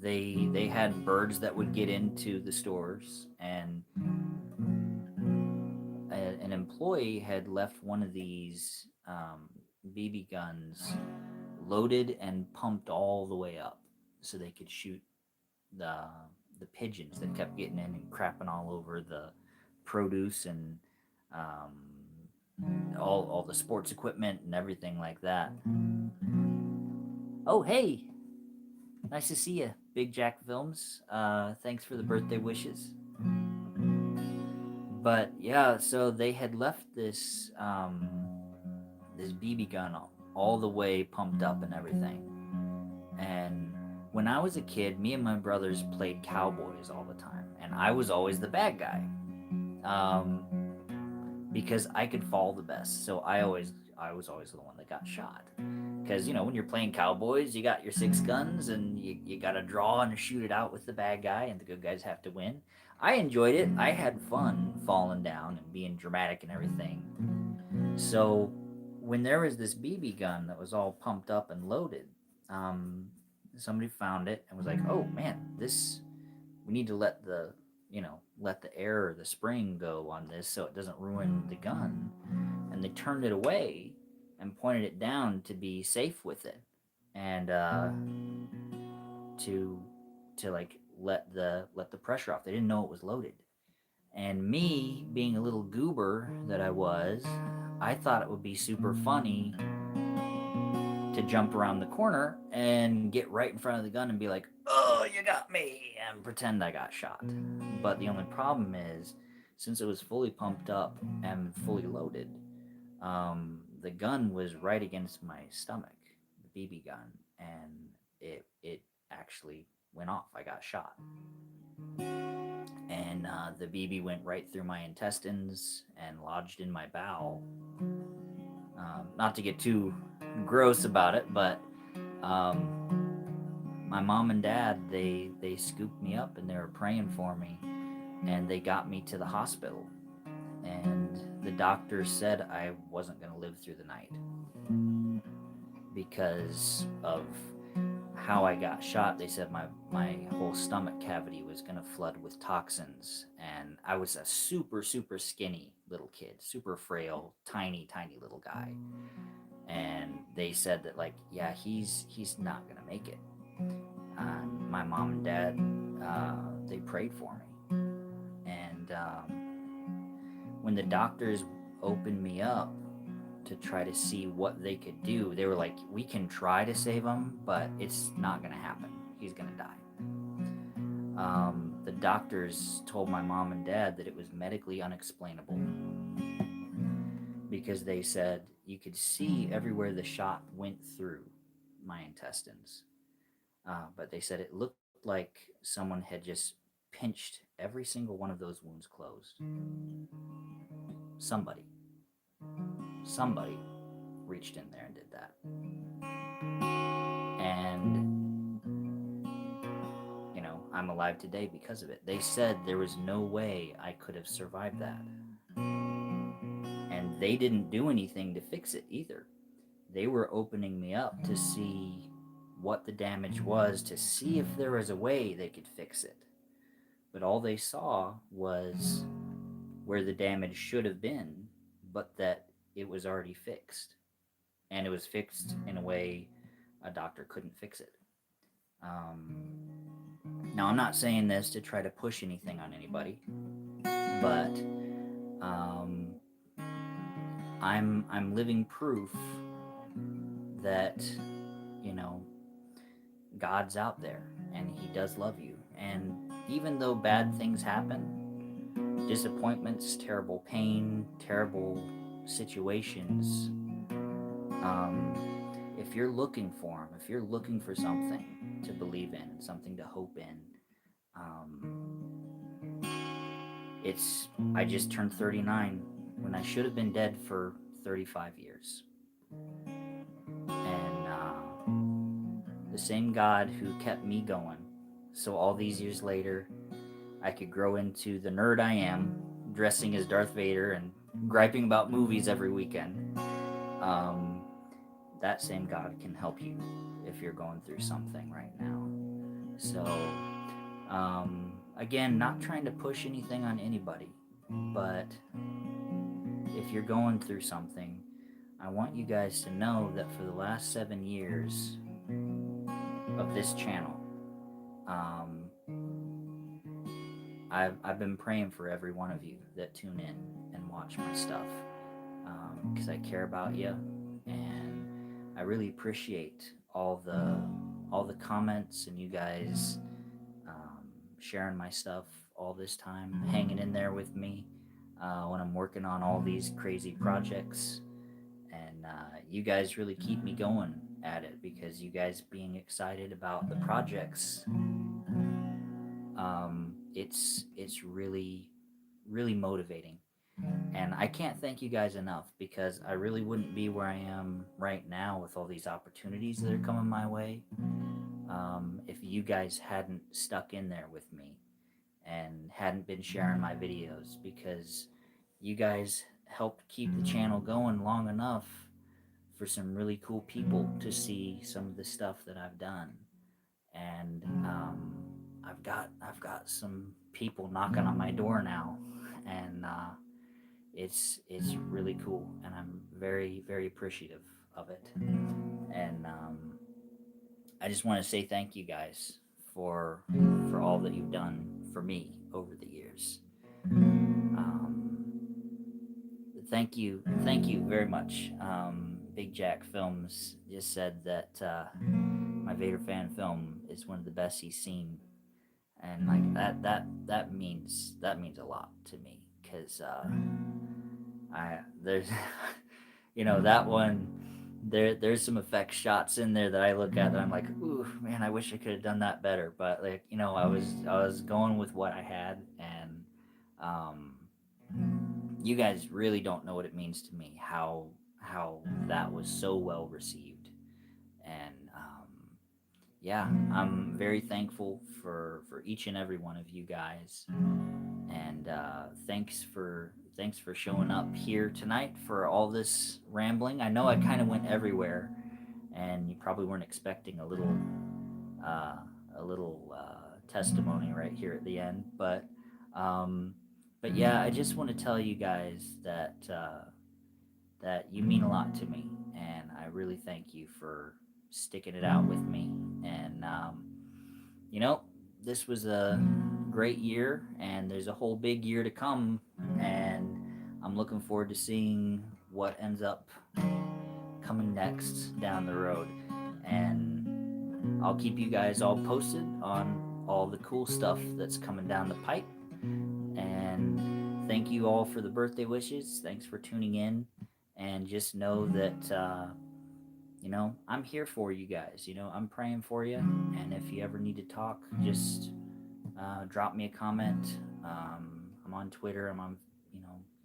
Speaker 1: they had birds that would get into the stores, and an employee had left one of these BB guns loaded and pumped all the way up so they could shoot the the pigeons that kept getting in and crapping all over the produce and all the sports equipment and everything like that. Oh, hey, nice to see you, Big Jack Films. Thanks for the birthday wishes. But yeah, so they had left this BB gun all the way pumped up and everything. And when I was a kid, me and my brothers played cowboys all the time, and I was always the bad guy, because I could fall the best. So I was always the one that got shot. Because when you're playing cowboys, you got your six guns, and you got to draw and shoot it out with the bad guy, and the good guys have to win. I enjoyed it. I had fun falling down and being dramatic and everything. So when there was this BB gun that was all pumped up and loaded, um, somebody found it and was like, "Oh man, this we need to let the air or the spring go on this so it doesn't ruin the gun." And they turned it away and pointed it down to be safe with it, and to like let the pressure off. They didn't know it was loaded. And me, being a little goober that I was, I thought it would be super funny to jump around the corner and get right in front of the gun and be like, "Oh, you got me," and pretend I got shot. But the only problem is, since it was fully pumped up and fully loaded, the gun was right against my stomach, the BB gun, and it actually went off. I got shot, and the BB went right through my intestines and lodged in my bowel. Not to get too gross about it, but my mom and dad they scooped me up and they were praying for me, and they got me to the hospital, and the doctor said I wasn't going to live through the night because of how I got shot, they said my whole stomach cavity was gonna flood with toxins, and I was a super skinny little kid, super frail, tiny little guy, and they said that like, yeah, he's not gonna make it. My mom and dad, they prayed for me, and when the doctors opened me up to try to see what they could do, they were like, we can try to save him, but it's not gonna happen. He's gonna die. The doctors told my mom and dad that it was medically unexplainable because they said you could see everywhere the shot went through my intestines. But they said it looked like someone had just pinched every single one of those wounds closed. Somebody, somebody reached in there and did that. And, I'm alive today because of it. They said there was no way I could have survived that. And they didn't do anything to fix it either. They were opening me up to see what the damage was, to see if there was a way they could fix it. But all they saw was where the damage should have been, but that it was already fixed. And it was fixed in a way a doctor couldn't fix it. Now, I'm not saying this to try to push anything on anybody, but um, I'm living proof that you know God's out there and He does love you. And even though bad things happen, disappointments, terrible pain, terrible situations, if you're looking for Him, if you're looking for something to believe in, something to hope in, it's I just turned 39 when I should have been dead for 35 years. And the same God who kept me going, so all these years later, I could grow into the nerd I am, dressing as Darth Vader and griping about movies every weekend. Um, that same God can help you if you're going through something right now. So, again, not trying to push anything on anybody, but if you're going through something, I want you guys to know that for the last 7 years of this channel, um, I've been praying for every one of you that tune in and watch my stuff because I care about you, and I really appreciate all the comments and you guys sharing my stuff all this time, hanging in there with me when I'm working on all these crazy projects. And you guys really keep me going at it because you guys being excited about the projects, it's really motivating. And I can't thank you guys enough because I really wouldn't be where I am right now with all these opportunities that are coming my way if you guys hadn't stuck in there with me and hadn't been sharing my videos, because you guys helped keep the channel going long enough for some really cool people to see some of the stuff that I've done. And I've got some people knocking on my door now, and it's really cool, and I'm very appreciative of it. And I just want to say thank you guys for for all that you've done for me over the years. Um, thank you very much. Big Jack Films just said that my Vader fan film is one of the best he's seen, and like that means a lot to me because I there's that one. There's some effect shots in there that I look at that I'm like, ooh, man, I wish I could have done that better. But like, I was going with what I had, and um, you guys really don't know what it means to me how that was so well received, and yeah, I'm very thankful for each and every one of you guys, and thanks for showing up here tonight for all this rambling. I know I kind of went everywhere, and you probably weren't expecting a little uh, a little testimony right here at the end. Um, but yeah, I just want to tell you guys that you mean a lot to me, and I really thank you for sticking it out with me. And you know, this was a great year, and there's a whole big year to come, and I'm looking forward to seeing what ends up coming next down the road. And I'll keep you guys all posted on all the cool stuff that's coming down the pipe. And thank you all for the birthday wishes. Thanks for tuning in. And just know that, I'm here for you guys. I'm praying for you. And if you ever need to talk, just drop me a comment. I'm on Twitter. I'm on,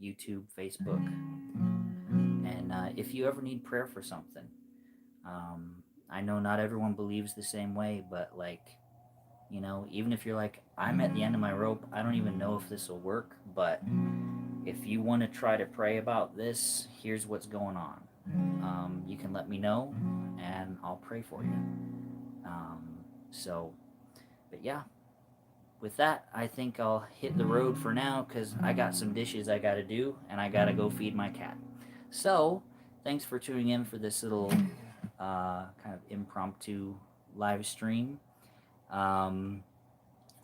Speaker 1: YouTube, Facebook. And if you ever need prayer for something, um, I know not everyone believes the same way, but even if you're like, I'm at the end of my rope, I don't even know if this will work, but if you want to try to pray about this, here's what's going on. You can let me know, and I'll pray for you. So, but yeah, with that, I think I'll hit the road for now because I got some dishes I got to do, and I got to go feed my cat. So, thanks for tuning in for this little kind of impromptu live stream. Um,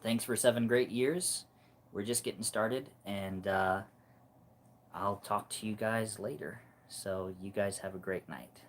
Speaker 1: Thanks for 7 great years. We're just getting started, and I'll talk to you guys later. So, you guys have a great night.